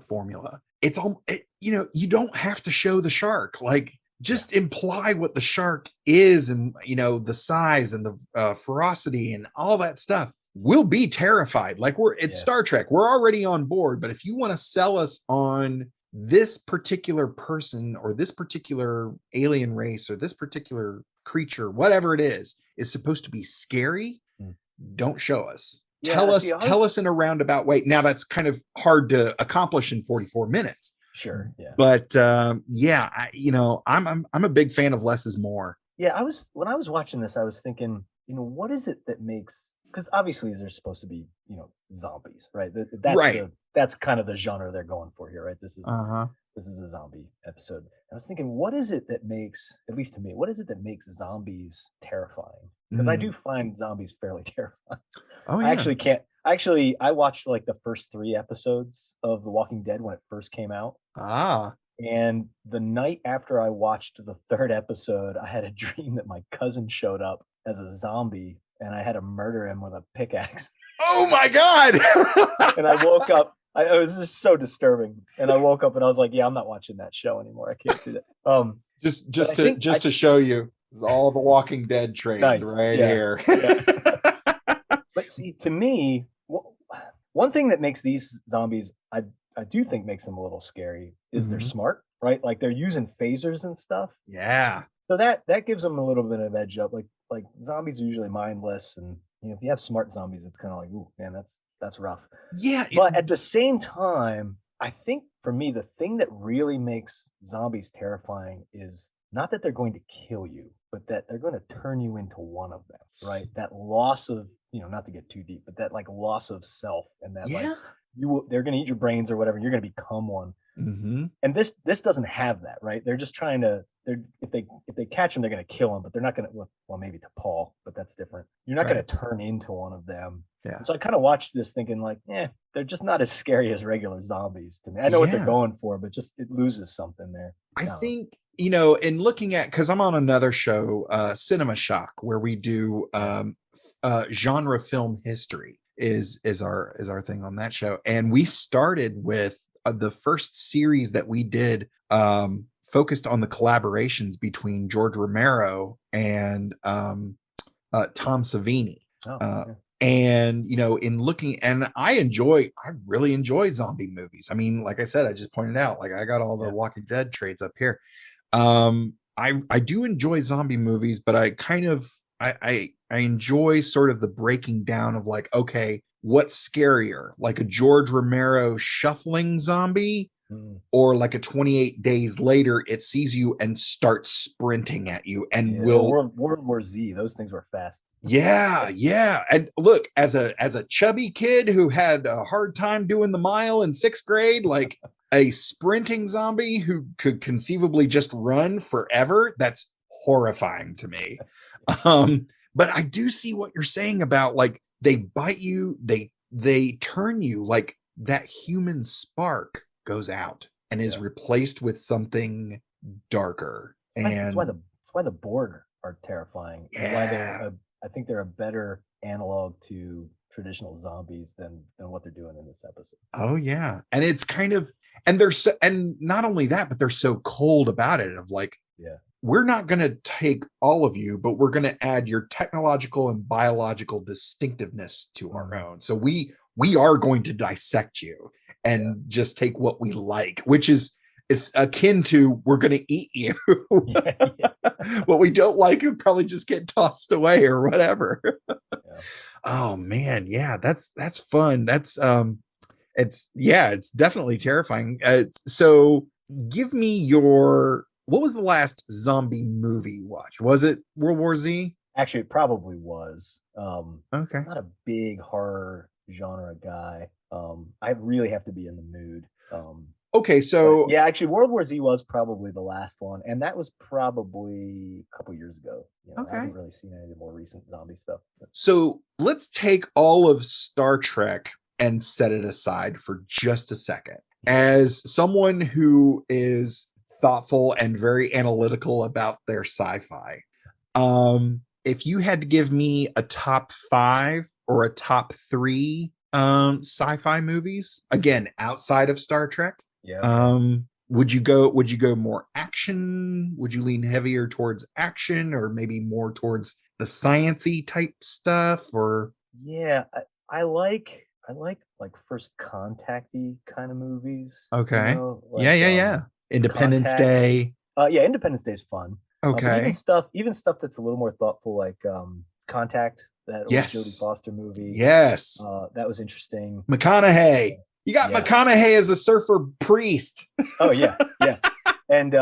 formula. It's all, you don't have to show the shark. Like, just imply what the shark is, and the size and the ferocity and all that stuff. We'll be terrified. Like, it's Star Trek. We're already on board. But if you want to sell us on this particular person or this particular alien race or this particular creature, whatever it is supposed to be scary, don't show us. Tell us in a roundabout way. Now, that's kind of hard to accomplish in 44 minutes. Sure. Yeah. But I'm a big fan of less is more. Yeah. When I was watching this, I was thinking, what is it that makes, because obviously there's supposed to be, zombies, right? That's right. That's kind of the genre they're going for here, right? This is a zombie episode. I was thinking, what is it that makes, at least to me, what is it that makes zombies terrifying? Because I do find zombies fairly terrifying. Oh, yeah. I actually can't. I watched like the first 3 episodes of The Walking Dead when it first came out. And the night after I watched the 3rd episode, I had a dream that my cousin showed up as a zombie and I had to murder him with a pickaxe. Oh my God. And I woke up. It was just so disturbing. And I woke up and I was like, yeah, I'm not watching that show anymore. I can't do that. Just to show you all the Walking Dead traits here. Yeah. But see, to me, one thing that makes these zombies, I do think makes them a little scary is they're smart, right? Like they're using phasers and stuff. Yeah. So that gives them a little bit of edge up. Like zombies are usually mindless, and if you have smart zombies, it's kind of like, ooh, man, that's rough. Yeah. But at the same time, I think for me, the thing that really makes zombies terrifying is not that they're going to kill you, but that they're going to turn you into one of them, right? That loss of, not to get too deep, but that like loss of self, and that like they're going to eat your brains or whatever, and you're going to become one. And this doesn't have that, right? They're just trying to, if they catch them, they're going to kill them, but they're not going to, well, maybe to Paul, but that's different. You're not going to turn into one of them. Yeah. And so I kind of watched this thinking like, they're just not as scary as regular zombies to me. I know what they're going for, but just it loses something there. I think, in looking at, because I'm on another show, Cinema Shock, where we do genre film history is our thing on that show. And we started with the first series that we did focused on the collaborations between George Romero and Tom Savini. And in looking, and I really enjoy zombie movies. I mean, like I said, I just pointed out, like I got all the Walking Dead traits up here. I do enjoy zombie movies, but I kind of I enjoy sort of the breaking down of like, okay, what's scarier, like a George Romero shuffling zombie, or like a 28 days later it sees you and starts sprinting at you and World War Z, those things were fast. Yeah. And look, as a chubby kid who had a hard time doing the mile in 6th grade, like a sprinting zombie who could conceivably just run forever, that's horrifying to me. But I do see what you're saying about like they bite you, they turn you, like that human spark goes out and is replaced with something darker. And that's why the Borg are terrifying. Yeah. I think they're a better analog to traditional zombies than what they're doing in this episode. Oh yeah. And it's kind of, and and not only that, but they're so cold about it, of like, we're not going to take all of you, but we're going to add your technological and biological distinctiveness to our own. So we are going to dissect you and just take what we like, which is akin to, we're going to eat you. What we don't like will probably just get tossed away or whatever. Oh man. Yeah. That's fun. That's it's definitely terrifying. So give me what was the last zombie movie you watched? Was it World War Z? Actually, it probably was. Okay. I'm not a big horror genre guy. I really have to be in the mood. Okay, so actually, World War Z was probably the last one, and that was probably a couple years ago. I haven't really seen any of the more recent zombie stuff. So let's take all of Star Trek and set it aside for just a second. as someone who is thoughtful and very analytical about their sci-fi, if you had to give me a top 5 or a top 3 sci-fi movies, again outside of Star Trek, would you go more action? Would you lean heavier towards action, or maybe more towards the science-y type stuff? Or I like first contacty kind of movies. Okay. You know, Yeah. Independence Day. Independence Day is fun. Okay. But even stuff that's a little more thoughtful, like Contact, that old Jodie Foster movie. Yes. That was interesting. McConaughey. You got McConaughey as a surfer priest. Oh yeah. And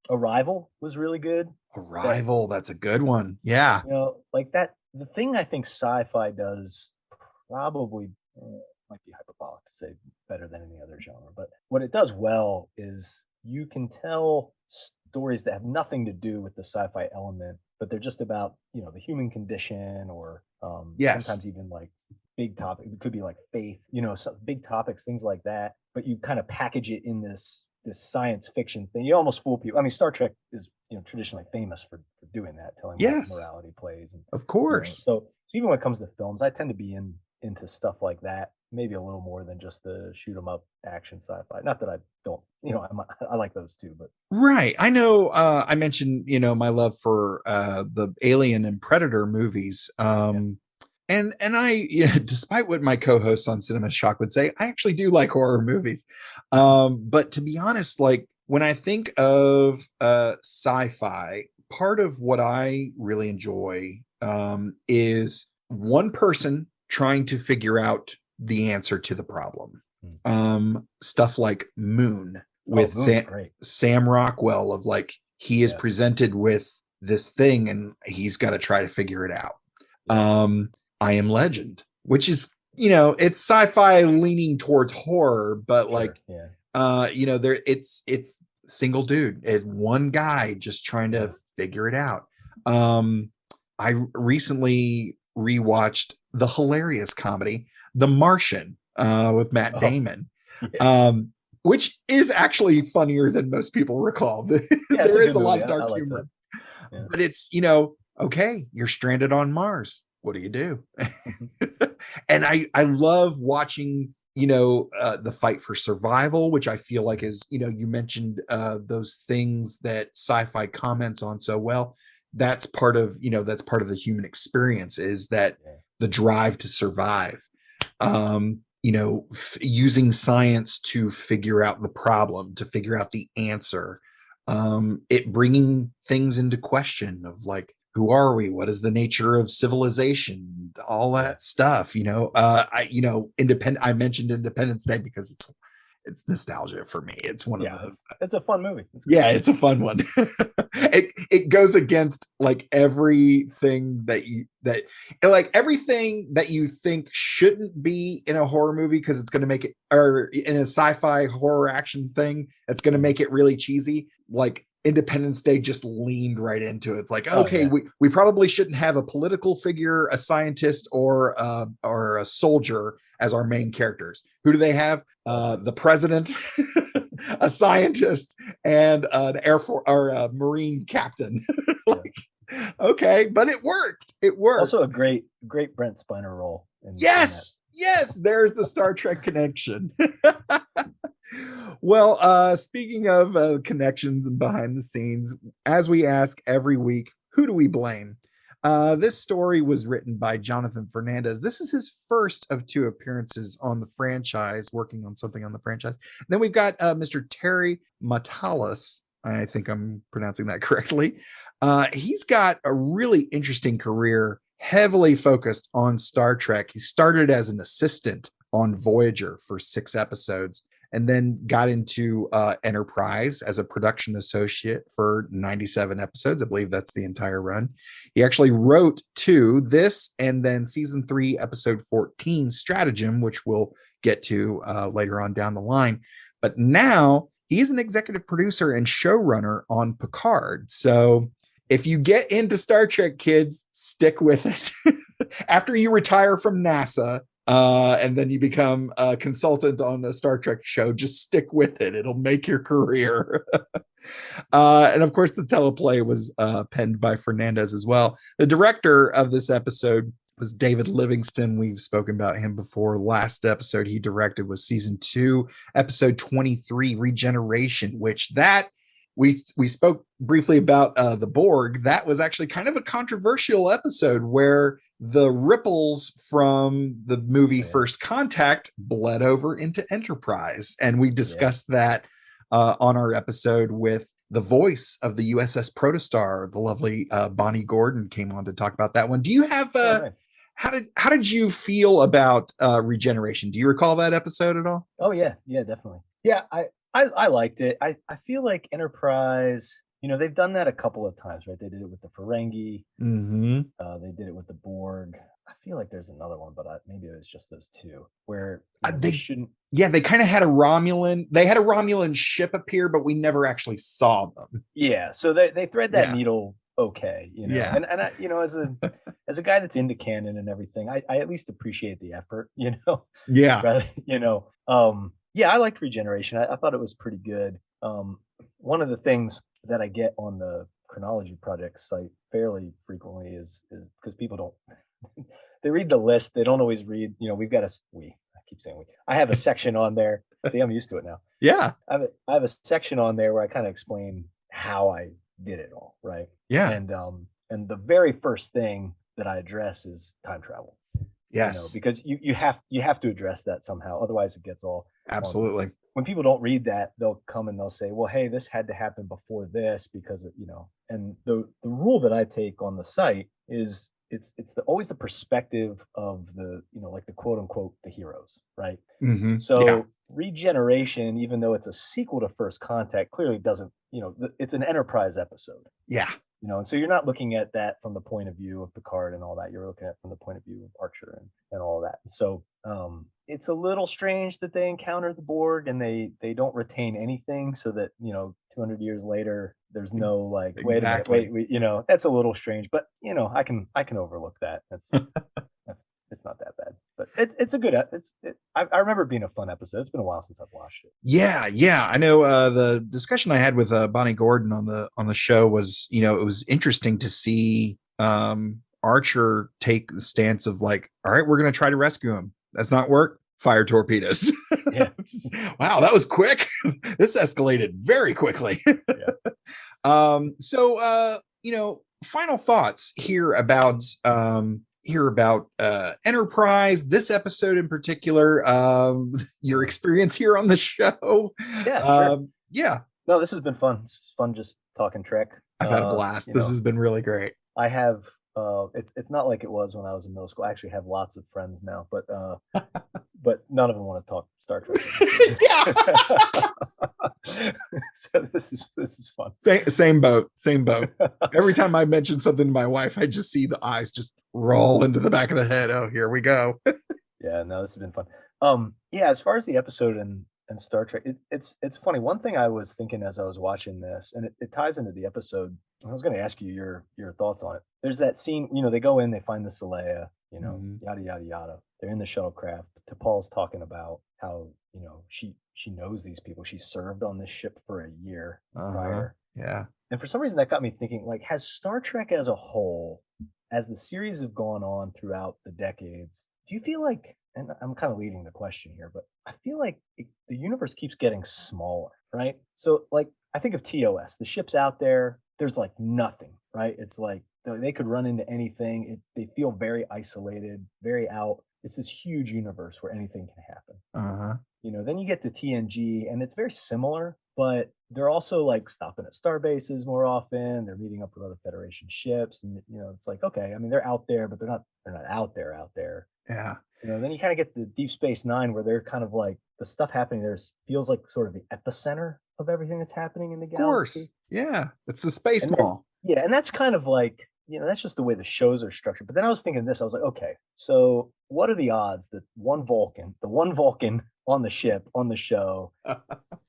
Arrival was really good. Arrival, that's a good one. Yeah. You know, like that. The thing I think sci-fi does probably might be hyperbolic to say better than any other genre, but what it does well is you can tell stories that have nothing to do with the sci-fi element, but they're just about, you know, the human condition, or sometimes even like big topic. It could be like faith, you know, some big topics, things like that. But you kind of package it in this science fiction thing. You almost fool people. I mean, Star Trek is, you know, traditionally famous for doing that, telling what morality plays. And, of course. You know, so even when it comes to films, I tend to be into stuff like that, maybe a little more than just the shoot 'em up action sci-fi. Not that I don't, you know, I like those too, but right. I know. I mentioned, you know, my love for the Alien and Predator movies. And I, you know, despite what my co-hosts on Cinema Shock would say, I actually do like horror movies. But to be honest, like when I think of sci-fi, part of what I really enjoy is one person trying to figure out the answer to the problem. Stuff like Moon with Sam Rockwell, of like, he is presented with this thing and he's got to try to figure it out. I Am Legend, which is, you know, it's sci-fi leaning towards horror, but you know, it's single dude. It's one guy just trying to figure it out. I recently rewatched the hilarious comedy, The Martian, with Matt Damon, which is actually funnier than most people recall. There is a lot of dark humor, but it's, you know, okay, you're stranded on Mars. What do you do? And I love watching, you know, the fight for survival, which I feel like is, you know, you mentioned those things that sci-fi comments on so well. That's part of, you know, that's part of the human experience, is that the drive to survive, you know, using science to figure out the problem, to figure out the answer, it bringing things into question of like, who are we? What is the nature of civilization? All that stuff, you know. I mentioned Independence Day because it's nostalgia for me. It's one of those. It's a fun movie. It's a fun one. It goes against like everything everything that you think shouldn't be in a horror movie, because it's going to make it, or in a sci-fi horror action thing, it's going to make it really cheesy. Like Independence Day just leaned right into it. It's like, okay, we probably shouldn't have a political figure, a scientist, or a soldier as our main characters. Who do they have? The president, a scientist, and an Air Force or a Marine captain. Okay, but it worked. It worked. Also a great Brent Spiner role. Yes, there's the Star Trek connection. Well, speaking of connections and behind the scenes, as we ask every week, who do we blame? This story was written by Jonathan Fernandez. This is his first of 2 appearances on the franchise, working on something on the franchise. Then we've got Mr. Terry Matalas. I think I'm pronouncing that correctly. He's got a really interesting career, heavily focused on Star Trek. He started as an assistant on Voyager for 6 episodes, and then got into Enterprise as a production associate for 97 episodes. I believe that's the entire run. He actually wrote 2, this and then season 3, episode 14, Stratagem, which we'll get to later on down the line. But now he's an executive producer and showrunner on Picard. So if you get into Star Trek, kids, stick with it. After you retire from NASA, and then you become a consultant on a Star Trek show. Just stick with it. It'll make your career. And of course, the teleplay was penned by Fernandez as well. The director of this episode was David Livingston. We've spoken about him before. Last episode he directed was season 2, episode 23, Regeneration, which that we spoke briefly about the Borg. That was actually kind of a controversial episode where the ripples from the movie First Contact bled over into Enterprise. And we discussed that on our episode with the voice of the USS Protostar, the lovely Bonnie Gordon came on to talk about that one. Do you have Nice. How did you feel about Regeneration? Do you recall that episode at all? Oh yeah, definitely. Yeah, I liked it. I feel like Enterprise, they've done that a couple of times, right? They did it with the Ferengi. Mm-hmm. They did it with the Borg. I feel like there's another one, but maybe it was just those two where they shouldn't. Yeah, they kind of had a Romulan. They had a Romulan ship appear, but we never actually saw them. Yeah, so they thread that needle. Okay, Yeah. and I, as a guy that's into canon and everything, I at least appreciate the effort, Yeah. Rather, yeah, I liked Regeneration. I thought it was pretty good. One of the things that I get on the Chronology Project site fairly frequently is because people don't they read the list, they don't always read. We've got I keep saying I have a section on there. See, I'm used to it now. Yeah. I have a section on there where I kind of explain how I did it all, right? Yeah. And the very first thing that I address is time travel. Yes. Because you have to address that somehow, otherwise it gets all absolutely. When people don't read that, they'll come and they'll say, well, hey, this had to happen before this because of, and the rule that I take on the site is it's always the perspective of the, like the quote unquote the heroes, right? Mm-hmm. So Regeneration, even though it's a sequel to First Contact, clearly doesn't, it's an Enterprise episode. Yeah. And so you're not looking at that from the point of view of Picard and all that. You're looking at it from the point of view of Archer and all that. So it's a little strange that they encounter the Borg and they don't retain anything, so that 200 years later there's no like exactly. wait, that's a little strange, but I can overlook that. It's not that bad, but it's a good. I remember it being a fun episode. It's been a while since I've watched it. Yeah. I know the discussion I had with Bonnie Gordon on the show was, it was interesting to see Archer take the stance of like, all right, we're going to try to rescue him. That's not work. Fire torpedoes. Yeah. Wow, that was quick. This escalated very quickly. Yeah. So final thoughts here about Enterprise, this episode in particular, your experience here on the show. Yeah. Sure. Yeah. No, this has been fun. It's fun just talking Trek. I've had a blast. This has been really great. I have it's not like it was when I was in middle school. I actually have lots of friends now, but none of them want to talk Star Trek. So this is fun. Same boat. Every time I mention something to my wife, I just see the eyes just roll into the back of the head. Oh, here we go. Yeah, no, this has been fun. Yeah, as far as the episode and Star Trek, it's funny. One thing I was thinking as I was watching this, and it ties into the episode. I was going to ask you your thoughts on it. There's that scene, they go in, they find the Saleya, yada yada yada. They're in the shuttlecraft. T'Pol's talking about how she knows these people. She served on this ship for a year prior. Yeah. And for some reason that got me thinking, like, has Star Trek as a whole, as the series have gone on throughout the decades, do you feel like, and I'm kind of leading the question here, but I feel like the universe keeps getting smaller, right? So like, I think of TOS, the ship's out there, there's like nothing, right? It's like they could run into anything. They feel very isolated, very out. It's this huge universe where anything can happen. Then you get to TNG and it's very similar, but they're also like stopping at star bases more often. They're meeting up with other Federation ships, and it's like, okay, I mean, they're out there, but they're not out there. Yeah. Then you kind of get the Deep Space Nine, where they're kind of like, the stuff happening there feels like sort of the epicenter of everything that's happening in the galaxy. Of course. Yeah. It's the space mall. Yeah. And that's kind of like, that's just the way the shows are structured. But then I was thinking this, I was like, okay, so what are the odds that the one Vulcan on the ship, on the show,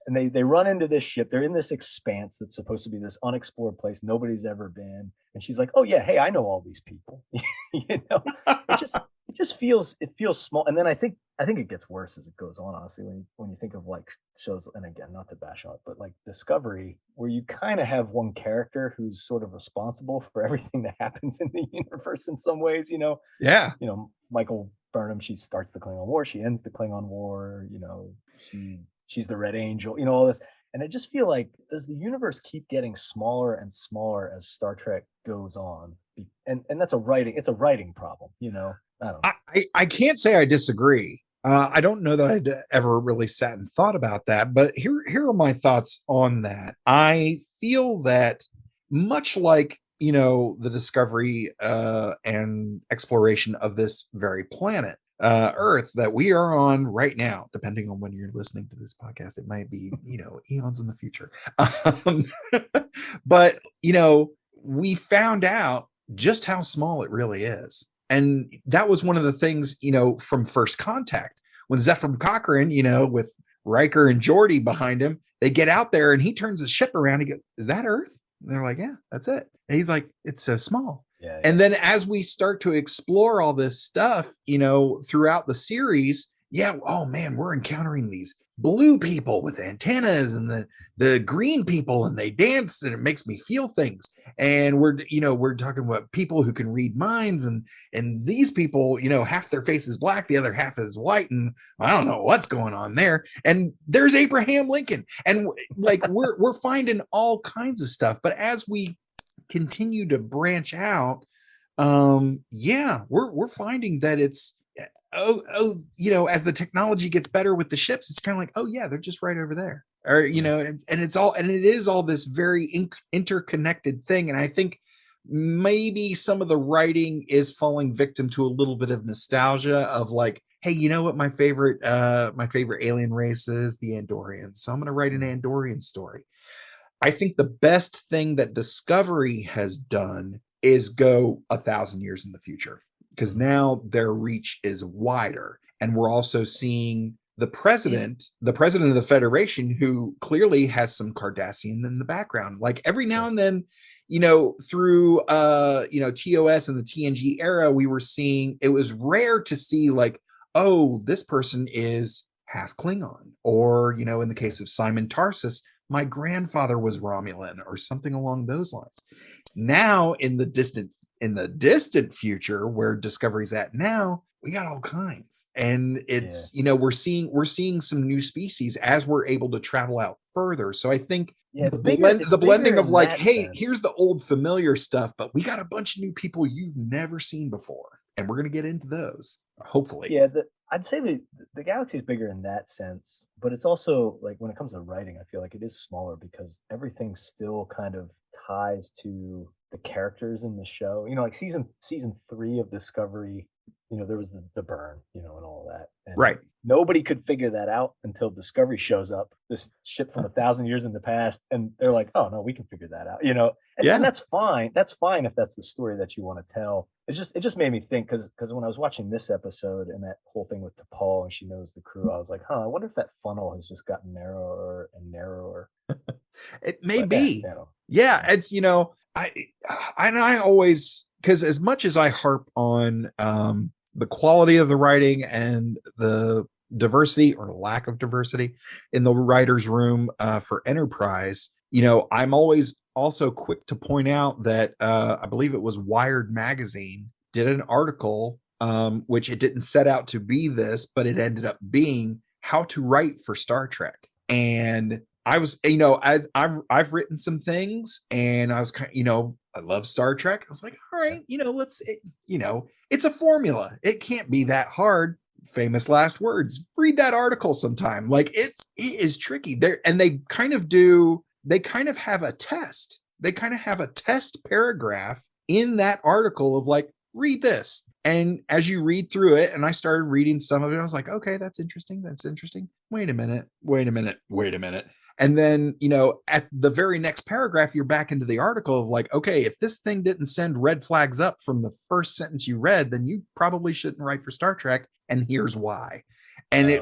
and they run into this ship, they're in this expanse that's supposed to be this unexplored place nobody's ever been. And she's like, oh yeah, hey, I know all these people. It just feels small. And then I think it gets worse as it goes on, honestly, when you think of like shows, and again, not to bash on it, but like Discovery, where you kind of have one character who's sort of responsible for everything that happens in the universe in some ways, Yeah. Michael Burnham, she starts the Klingon War, she ends the Klingon War, she's the Red Angel, all this. And I just feel like, does the universe keep getting smaller and smaller as Star Trek goes on? And that's a writing problem, I don't know. I can't say I disagree. I don't know that I'd ever really sat and thought about that, but here are my thoughts on that. I feel that much like, the discovery and exploration of this very planet, Earth, that we are on right now, depending on when you're listening to this podcast, it might be, eons in the future. But, we found out just how small it really is. And that was one of the things, from First Contact, when Zephyr Cochrane, with Riker and Geordi behind him, they get out there and he turns the ship around. He goes, "Is that Earth?" And they're like, "Yeah, that's it." And he's like, "It's so small." Yeah. And then as we start to explore all this stuff, throughout the series, oh man, we're encountering these blue people with antennas and the green people, and they dance and it makes me feel things. And we're talking about people who can read minds, and these people, half their face is black, the other half is white, and I don't know what's going on there. And there's Abraham Lincoln, and like we're finding all kinds of stuff. But as we continue to branch out, we're finding that it's as the technology gets better with the ships, it's kind of like, oh yeah, they're just right over there, or it is all this very interconnected thing. And I think maybe some of the writing is falling victim to a little bit of nostalgia of like, hey, you know what my favorite alien race is? The Andorians, so I'm going to write an Andorian story. I think the best thing that Discovery has done is go 1,000 years in the future, because now their reach is wider. And we're also seeing the president of the Federation, who clearly has some Cardassian in the background. Like every now and then, through TOS and the TNG era, we were seeing, it was rare to see like, oh, this person is half Klingon, or, in the case of Simon Tarsus, my grandfather was Romulan, or something along those lines. Now in the distant future, where Discovery's at now, we got all kinds. And it's, we're seeing some new species as we're able to travel out further. So I think the blending of like, hey, sense. Here's the old familiar stuff, but we got a bunch of new people you've never seen before, and we're going to get into those, hopefully. Yeah, I'd say the galaxy is bigger in that sense, but it's also like, when it comes to writing, I feel like it is smaller because everything still kind of ties to the characters in the show. Like season 3 of Discovery, there was the burn, and all of that. And right. Nobody could figure that out until Discovery shows up, this ship from 1,000 years in the past, and they're like, "Oh no, we can figure that out," And that's fine. That's fine if that's the story that you want to tell. It just made me think, because when I was watching this episode and that whole thing with T'Pol and she knows the crew, I was like, I wonder if that funnel has just gotten narrower and narrower. It may be. Yeah, it's I always, because as much as I harp on the quality of the writing and the diversity or lack of diversity in the writer's room for Enterprise, I'm always also quick to point out that I believe it was Wired magazine did an article, which it didn't set out to be this, but it ended up being how to write for Star Trek. And I was, I've written some things, and I was kind of, I love Star Trek. I was like, all right, it's a formula. It can't be that hard. Famous last words. Read that article sometime. Like it is tricky there. And they kind of have a test. They kind of have a test paragraph in that article of like, read this. And as you read through it, and I started reading some of it, I was like, okay, that's interesting. Wait a minute. And then, at the very next paragraph, you're back into the article of like, okay, if this thing didn't send red flags up from the first sentence you read, then you probably shouldn't write for Star Trek. And here's why. And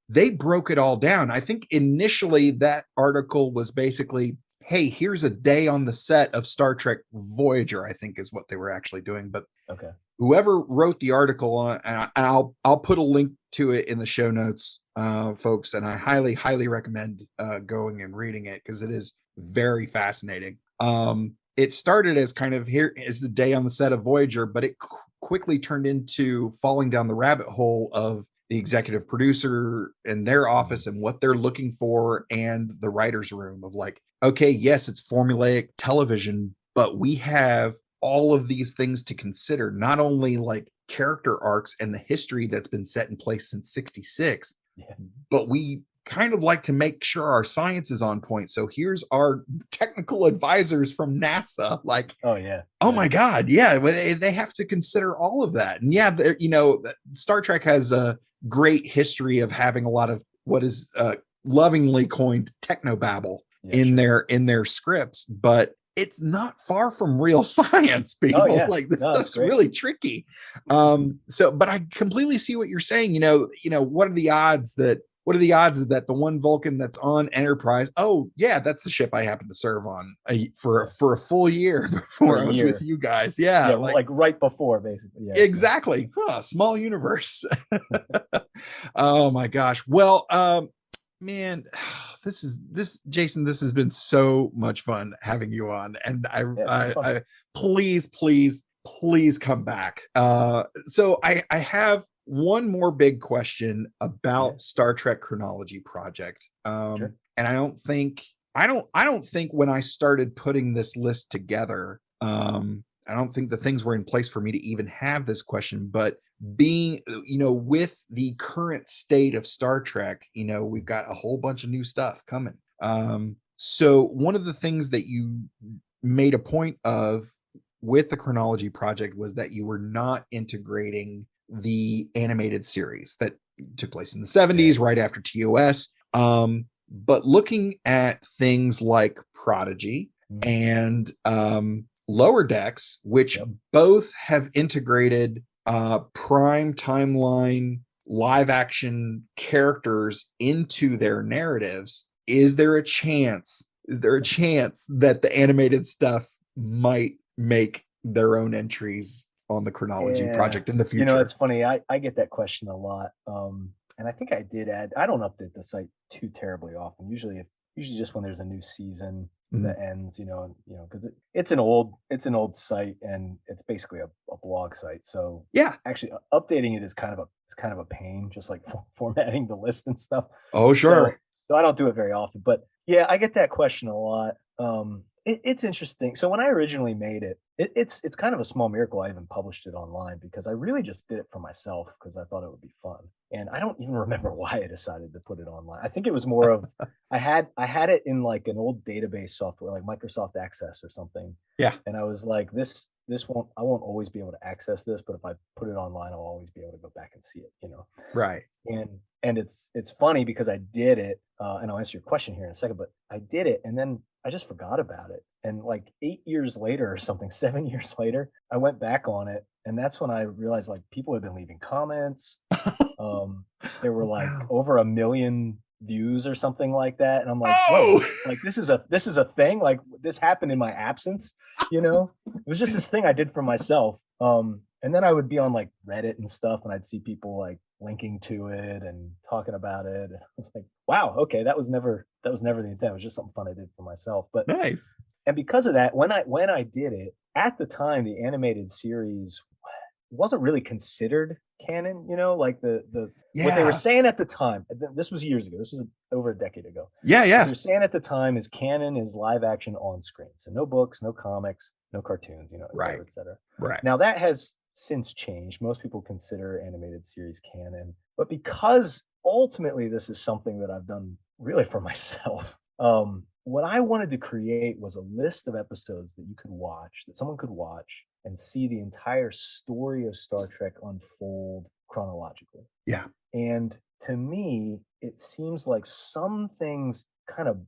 they broke it all down. I think initially that article was basically, hey, here's a day on the set of Star Trek Voyager, I think is what they were actually doing. But whoever wrote the article on, and I'll put a link to it in the show notes, folks, and I highly recommend going and reading it because it is very fascinating. It started as kind of, here is the day on the set of Voyager, but it quickly turned into falling down the rabbit hole of the executive producer and their office and what they're looking for, and the writer's room of like, okay, yes, it's formulaic television, but we have all of these things to consider, not only like character arcs and the history that's been set in place since 66, but we kind of like to make sure our science is on point. So here's our technical advisors from NASA. Like, oh my God. Yeah. They have to consider all of that. And yeah, you know, Star Trek has a great history of having a lot of what is lovingly coined technobabble in their scripts, but it's not far from real science, people. Like this stuff's really tricky. So, but I completely see what you're saying. You know, what are the odds that the one Vulcan that's on Enterprise? Oh yeah, that's the ship I happened to serve on for a full year before I was with you guys. Yeah, like right before, basically. Yeah, exactly. Small universe. Oh my gosh. Well, man, Jason, this has been so much fun having you on, and I please come back. So I have one more big question about Star Trek Chronology Project. And I don't think when I started putting this list together, I don't think the things were in place for me to even have this question, but being, you know, with the current state of Star Trek, you know, we've got a whole bunch of new stuff coming. So one of the things that you made a point of with the Chronology Project was that you were not integrating the animated series that took place in the 70s, right after TOS. But looking at things like Prodigy and Lower Decks, which both have integrated prime timeline live action characters into their narratives, is there a chance that the animated stuff might make their own entries on the Chronology Project in the future? You know, it's funny. I get that question a lot. And I think I did I don't update the site too terribly often. Usually just when there's a new season that ends, you know, because it's an old site and it's basically a blog site. So actually updating it is kind of a pain, just like formatting the list and stuff. Oh, sure. So I don't do it very often, but yeah, I get that question a lot. It's interesting. So when I originally made it, it's kind of a small miracle I even published it online, because I really just did it for myself because I thought it would be fun. And I don't even remember why I decided to put it online. I think it was more of I had it in like an old database software like Microsoft Access or something. Yeah. And I was like, I won't always be able to access this, but if I put it online, I'll always be able to go back and see it, you know. Right. And it's funny because I did it, and I'll answer your question here in a second, but I did it and then I just forgot about it. And like 8 years later or something, 7 years later, I went back on it. And that's when I realized like people had been leaving comments. There were like over 1 million views or something like that. And I'm like, whoa, like this is a thing. Like this happened in my absence, you know. It was just this thing I did for myself. And then I would be on like Reddit and stuff, and I'd see people like linking to it and talking about it. And I was like, wow, okay, that was never the intent. It was just something fun I did for myself. But nice. And because of that, when I did it at the time, the animated series wasn't really considered canon, you know, like the what they were saying at the time. This was years ago. This was over a decade ago. Yeah. What they were saying at the time is canon is live action on screen. So no books, no comics, no cartoons, you know, et cetera. Right. Now that has since changed. Most people consider animated series canon, but because ultimately this is something that I've done really for myself, what I wanted to create was a list of episodes that you could watch, that someone could watch and see the entire story of Star Trek unfold chronologically. Yeah. And to me, it seems like some things kind of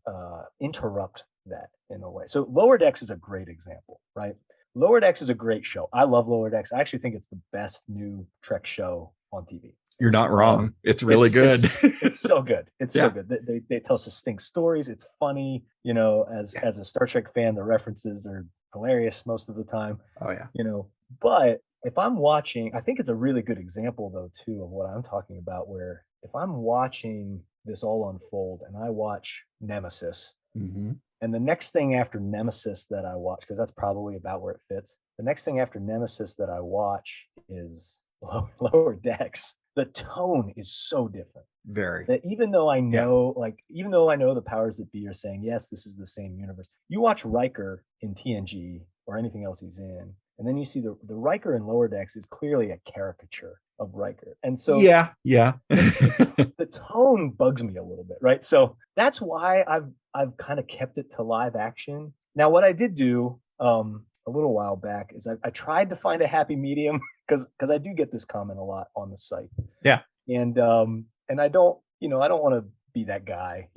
interrupt that in a way. So Lower Decks is a great example, right? Lower Decks is a great show. I love Lower Decks. I actually think it's the best new Trek show on TV. You're not wrong. It's really good. It's so good. It's so good. They tell succinct stories. It's funny. You know, as a Star Trek fan, the references are hilarious most of the time. Oh yeah. You know, but if I'm watching, I think it's a really good example though too of what I'm talking about, where if I'm watching this all unfold and I watch Nemesis, and the next thing after Nemesis that I watch, because that's probably about where it fits, the next thing after Nemesis that I watch is Lower Decks. The tone is so different. Very. That even though I know, even though I know the powers that be are saying, yes, this is the same universe. You watch Riker in TNG or anything else he's in, and then you see the Riker in Lower Decks is clearly a caricature of Riker. And so the tone bugs me a little bit, right? So that's why I've kind of kept it to live action. Now, what I did do a little while back is I tried to find a happy medium because I do get this comment a lot on the site. Yeah. And I don't want to be that guy,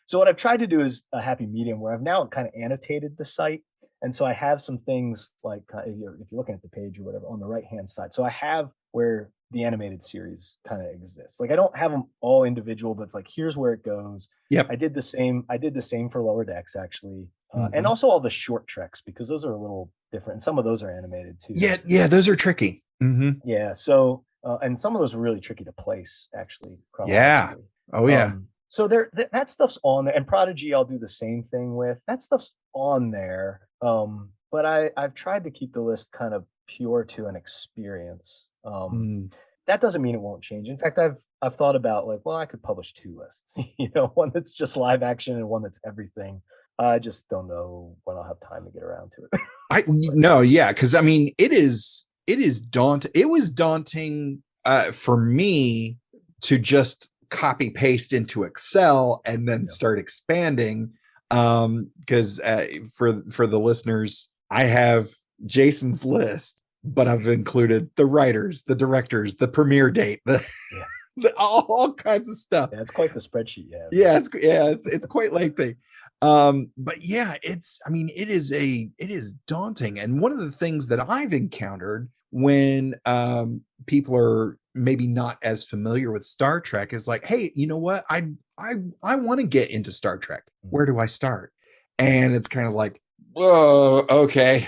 So what I've tried to do is a happy medium where I've now kind of annotated the site. And so I have some things like, if you're looking at the page or whatever, on the right-hand side. So I have where the animated series kind of exists. Like I don't have them all individual, but it's like, here's where it goes. Yep. I did the same for Lower Decks actually. And also all the short treks, because those are a little different. And some of those are animated too. Yeah, those are tricky. Yeah. So, and some of those are really tricky to place actually. Yeah. Oh yeah. So that stuff's on there, and Prodigy I'll do the same thing with. That stuff's on there. But I've tried to keep the list kind of pure to an experience. That doesn't mean it won't change. In fact, I've thought about like, well, I could publish 2 lists, one that's just live action and one that's everything. I just don't know when I'll have time to get around to it. Because I mean, it is daunting. It was daunting for me to just copy paste into Excel and then start expanding. Because for the listeners, I have Jason's list, but I've included the writers, the directors, the premiere date, all kinds of stuff. Yeah, it's quite the spreadsheet. It's quite lengthy. But yeah, it is daunting. And one of the things that I've encountered when people are maybe not as familiar with Star Trek is like, hey, you know what? I want to get into Star Trek. Where do I start? And it's kind of like, whoa, okay.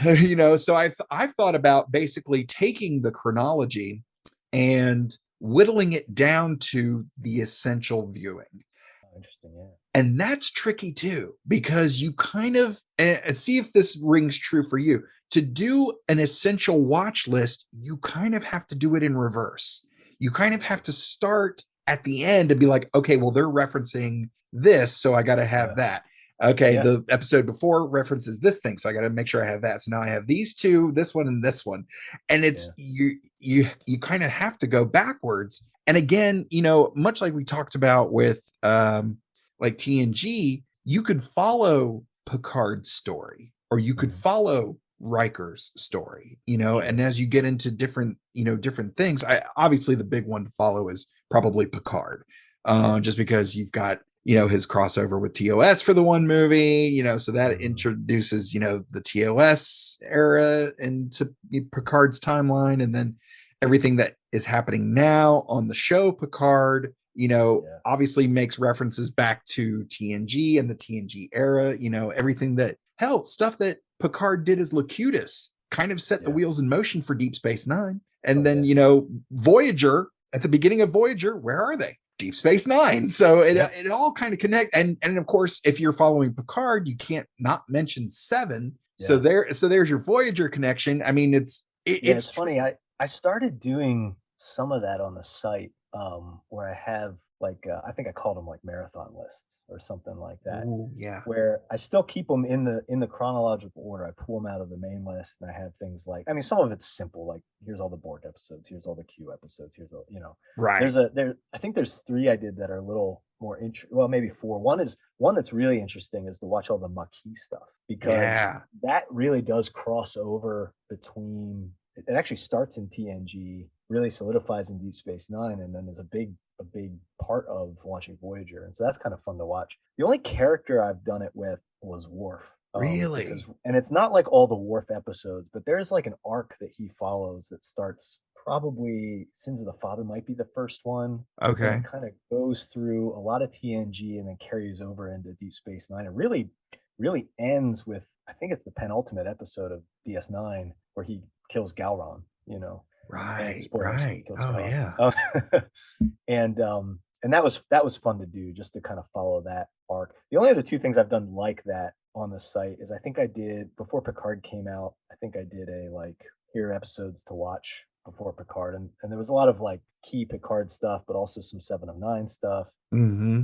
So I've thought about basically taking the chronology and whittling it down to the essential viewing. Interesting, yeah. And that's tricky too, because you kind of see if this rings true for you. To do an essential watch list, you kind of have to do it in reverse. You kind of have to start at the end and be like, okay, well, they're referencing this, so I got to have that. Okay, the episode before references this thing, so I got to make sure I have that. So now I have these 2, this one and this one. And it's you kind of have to go backwards. And again, much like we talked about with like TNG, you could follow Picard's story, or you could follow Riker's story, and as you get into different things, obviously the big one to follow is probably Picard, just because you've got, his crossover with TOS for the one movie, so that introduces, the TOS era into Picard's timeline, and then everything that is happening now on the show Picard, obviously makes references back to TNG and the TNG era, everything that stuff that Picard did as Locutus kind of set the wheels in motion for Deep Space Nine. And then, Voyager, at the beginning of Voyager, where are they? Deep Space Nine. So it all kind of connect. And of course, if you're following Picard, you can't not mention 7. So there's your Voyager connection. I mean, it's funny. I started doing some of that on the site, where I have like, I think I called them like marathon lists or something like that. Ooh, yeah. Where I still keep them in the chronological order. I pull them out of the main list, and I have things like, I mean, some of it's simple, like here's all the Borg episodes, here's all the Q episodes, here's all, right. I think there's 3 I did that are a little more well, maybe 4. One that's really interesting is to watch all the Maquis stuff, because that really does cross over between. It actually starts in TNG, really solidifies in Deep Space Nine, and then is a big part of launching Voyager. And so that's kind of fun to watch. The only character I've done it with was Worf. Really? And it's not like all the Worf episodes, but there's like an arc that he follows that starts probably Sins of the Father might be the first one. Okay. Kind of goes through a lot of TNG and then carries over into Deep Space Nine. It really ends with, I think it's the penultimate episode of DS9, where he kills Gowron, Right. Spoilers, Right. kills Oh Gowron. yeah. And that was fun to do, just to kind of follow that arc. The only other two things I've done like that on the site is I think I did before Picard came out. I think I did a like here are episodes to watch before Picard, and there was a lot of like key Picard stuff, but also some 7 of 9 stuff. Mm-hmm.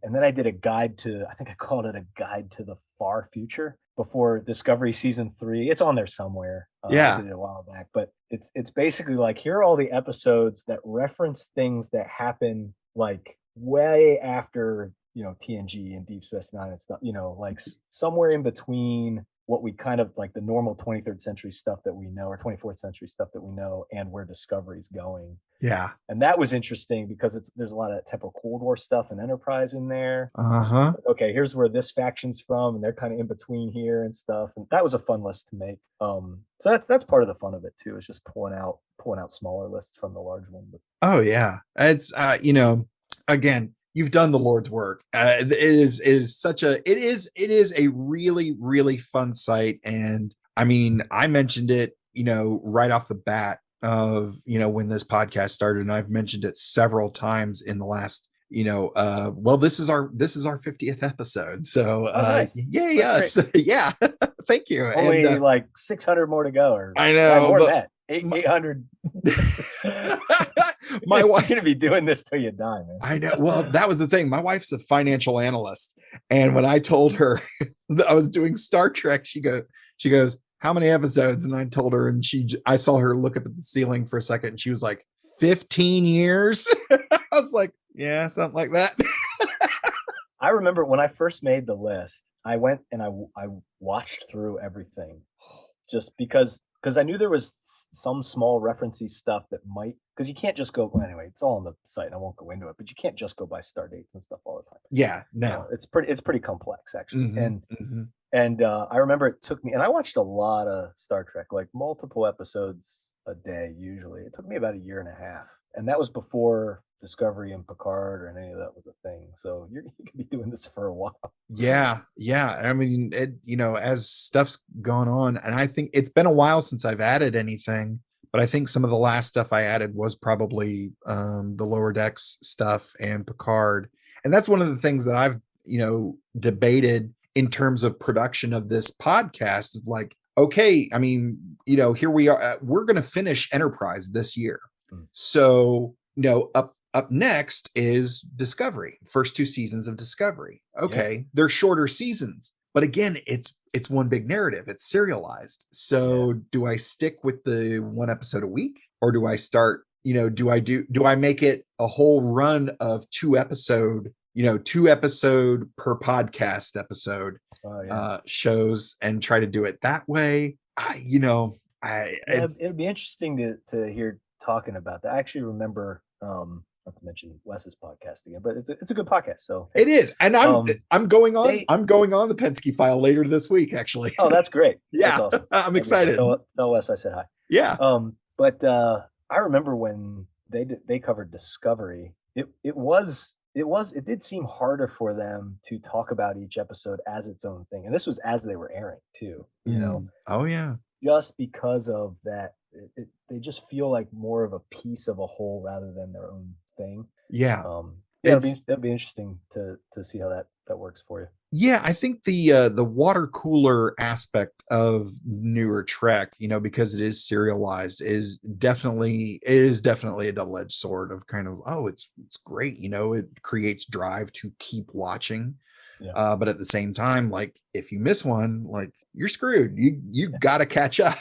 And then I did a guide to, I think I called it a guide to the far future before Discovery season 3. It's on there somewhere. Yeah. I did it a while back, but it's basically like, here are all the episodes that reference things that happen like way after, TNG and Deep Space Nine and stuff, like somewhere in between what we kind of like the normal 23rd century stuff that we know, or 24th century stuff that we know, and where Discovery's going. Yeah. And that was interesting because there's a lot of temporal Cold War stuff and Enterprise in there. Uh-huh. Okay, here's where this faction's from, and they're kind of in between here and stuff. And that was a fun list to make. So that's part of the fun of it too, is just pulling out smaller lists from the large one. But oh yeah. It's again, you've done the Lord's work. It is a really, really fun site. And I mean, I mentioned it, right off the bat of, when this podcast started, and I've mentioned it several times in the last, this is our 50th episode. So nice. yes. Yeah. Thank you. Only like 600 more to go. Or I know. More than that. 800. My wife gonna be doing this till you die, man. I know. Well, that was the thing. My wife's a financial analyst, and when I told her that I was doing Star Trek, she goes, "How many episodes?" And I told her, and I saw her look up at the ceiling for a second, and she was like, 15 years. I was like, yeah, something like that. I remember when I first made the list, I went and I watched through everything, just because I knew there was some small referencey stuff that might, because you can't just go, well, anyway, it's all on the site. I won't go into it, but you can't just go by star dates and stuff all the time. Yeah, no, it's pretty complex actually. Mm-hmm, and I remember it took me, and I watched a lot of Star Trek, like multiple episodes a day. Usually it took me about a year and a half, and that was before Discovery and Picard or any of that was a thing. So you could be doing this for a while. Yeah. I mean, as stuff's gone on, and I think it's been a while since I've added anything, but I think some of the last stuff I added was probably the Lower Decks stuff and Picard. And that's one of the things that I've, debated in terms of production of this podcast. Like, okay, I mean, here we are, we're going to finish Enterprise this year. So, up next is Discovery, first 2 seasons of Discovery. Okay. Yeah. They're shorter seasons, but again, it's one big narrative. It's serialized. So do I stick with the 1 episode a week, or do I start, do I make it a whole run of 2 episode per podcast episode shows, and try to do it that way? It'd be interesting to hear talking about that. I actually remember, not to mention Wes's podcast again, but it's a good podcast. So it is, and I'm going on the Penske File later this week, actually. Oh, that's great. Yeah, that's awesome. I'm excited. Tell Wes I said hi. Yeah. But I remember when they covered Discovery, it did seem harder for them to talk about each episode as its own thing, and this was as they were airing too. Oh yeah. Just because of that, they just feel like more of a piece of a whole rather than their own thing. Yeah. That'd be interesting to see how that works for you. Yeah, I think the water cooler aspect of newer Trek, because it is serialized, is definitely a double-edged sword of kind of, it's great, it creates drive to keep watching. Yeah. But at the same time, like, if you miss one, like, you're screwed. You got to catch up.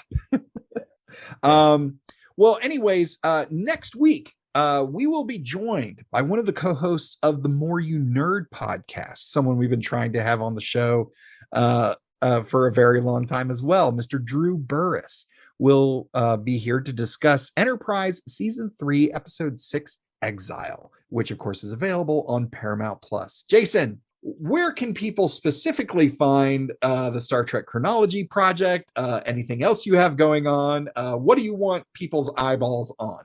Well, anyways, next week, we will be joined by one of the co-hosts of the More You Nerd podcast, someone we've been trying to have on the show for a very long time as well. Mr. Drew Burris will be here to discuss Enterprise Season 3, Episode 6, Exile, which, of course, is available on Paramount+. Jason, where can people specifically find the Star Trek Chronology Project? Anything else you have going on? What do you want people's eyeballs on?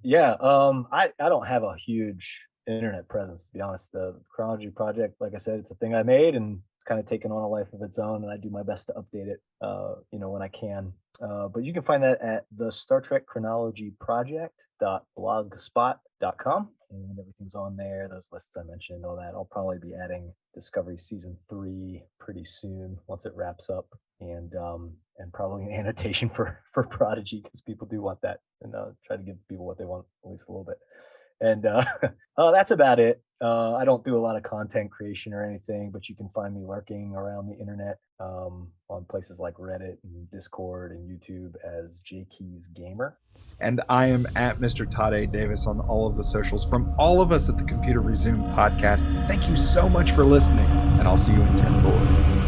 Yeah, I don't have a huge internet presence, to be honest. The Chronology Project, like I said, it's a thing I made, and it's kind of taken on a life of its own, and I do my best to update it, when I can. But you can find that at the Star Trek Chronology Project.blogspot.com, and everything's on there. Those lists I mentioned, all that. I'll probably be adding Discovery Season 3 pretty soon once it wraps up, and probably an annotation for Prodigy, because people do want that, and try to give people what they want at least a little bit. And that's about it. I don't do a lot of content creation or anything, but you can find me lurking around the internet on places like Reddit and Discord and YouTube as JKeys Gamer. And I am at Mr. Todd A. Davis on all of the socials. From all of us at the Computer Resume podcast, thank you so much for listening, and I'll see you in 10-4.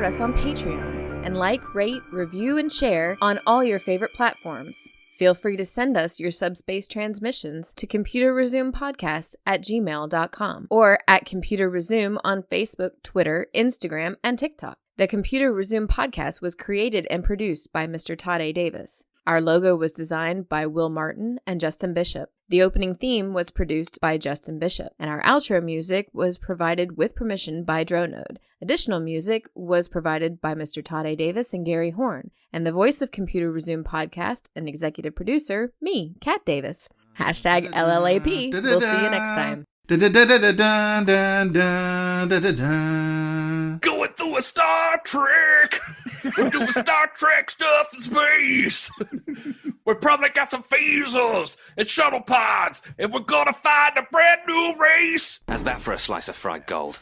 Us on Patreon and like, rate, review, and share on all your favorite platforms. Feel free to send us your subspace transmissions to computerresumepodcast@gmail.com or at Computer Resume on Facebook, Twitter, Instagram, and TikTok. The Computer Resume podcast was created and produced by Mr. Todd A. Davis. Our logo was designed by Will Martin and Justin Bishop. The opening theme was produced by Justin Bishop, and our outro music was provided with permission by Dronode. Additional music was provided by Mr. Todd A. Davis and Gary Horn, and the voice of Computer Resume podcast and executive producer, me, Kat Davis. # LLAP. We'll see you next time. Going through a Star Trek. We're doing Star Trek stuff in space. We probably got some phasers and shuttle pods, and we're gonna find a brand new race. How's that for a slice of fried gold?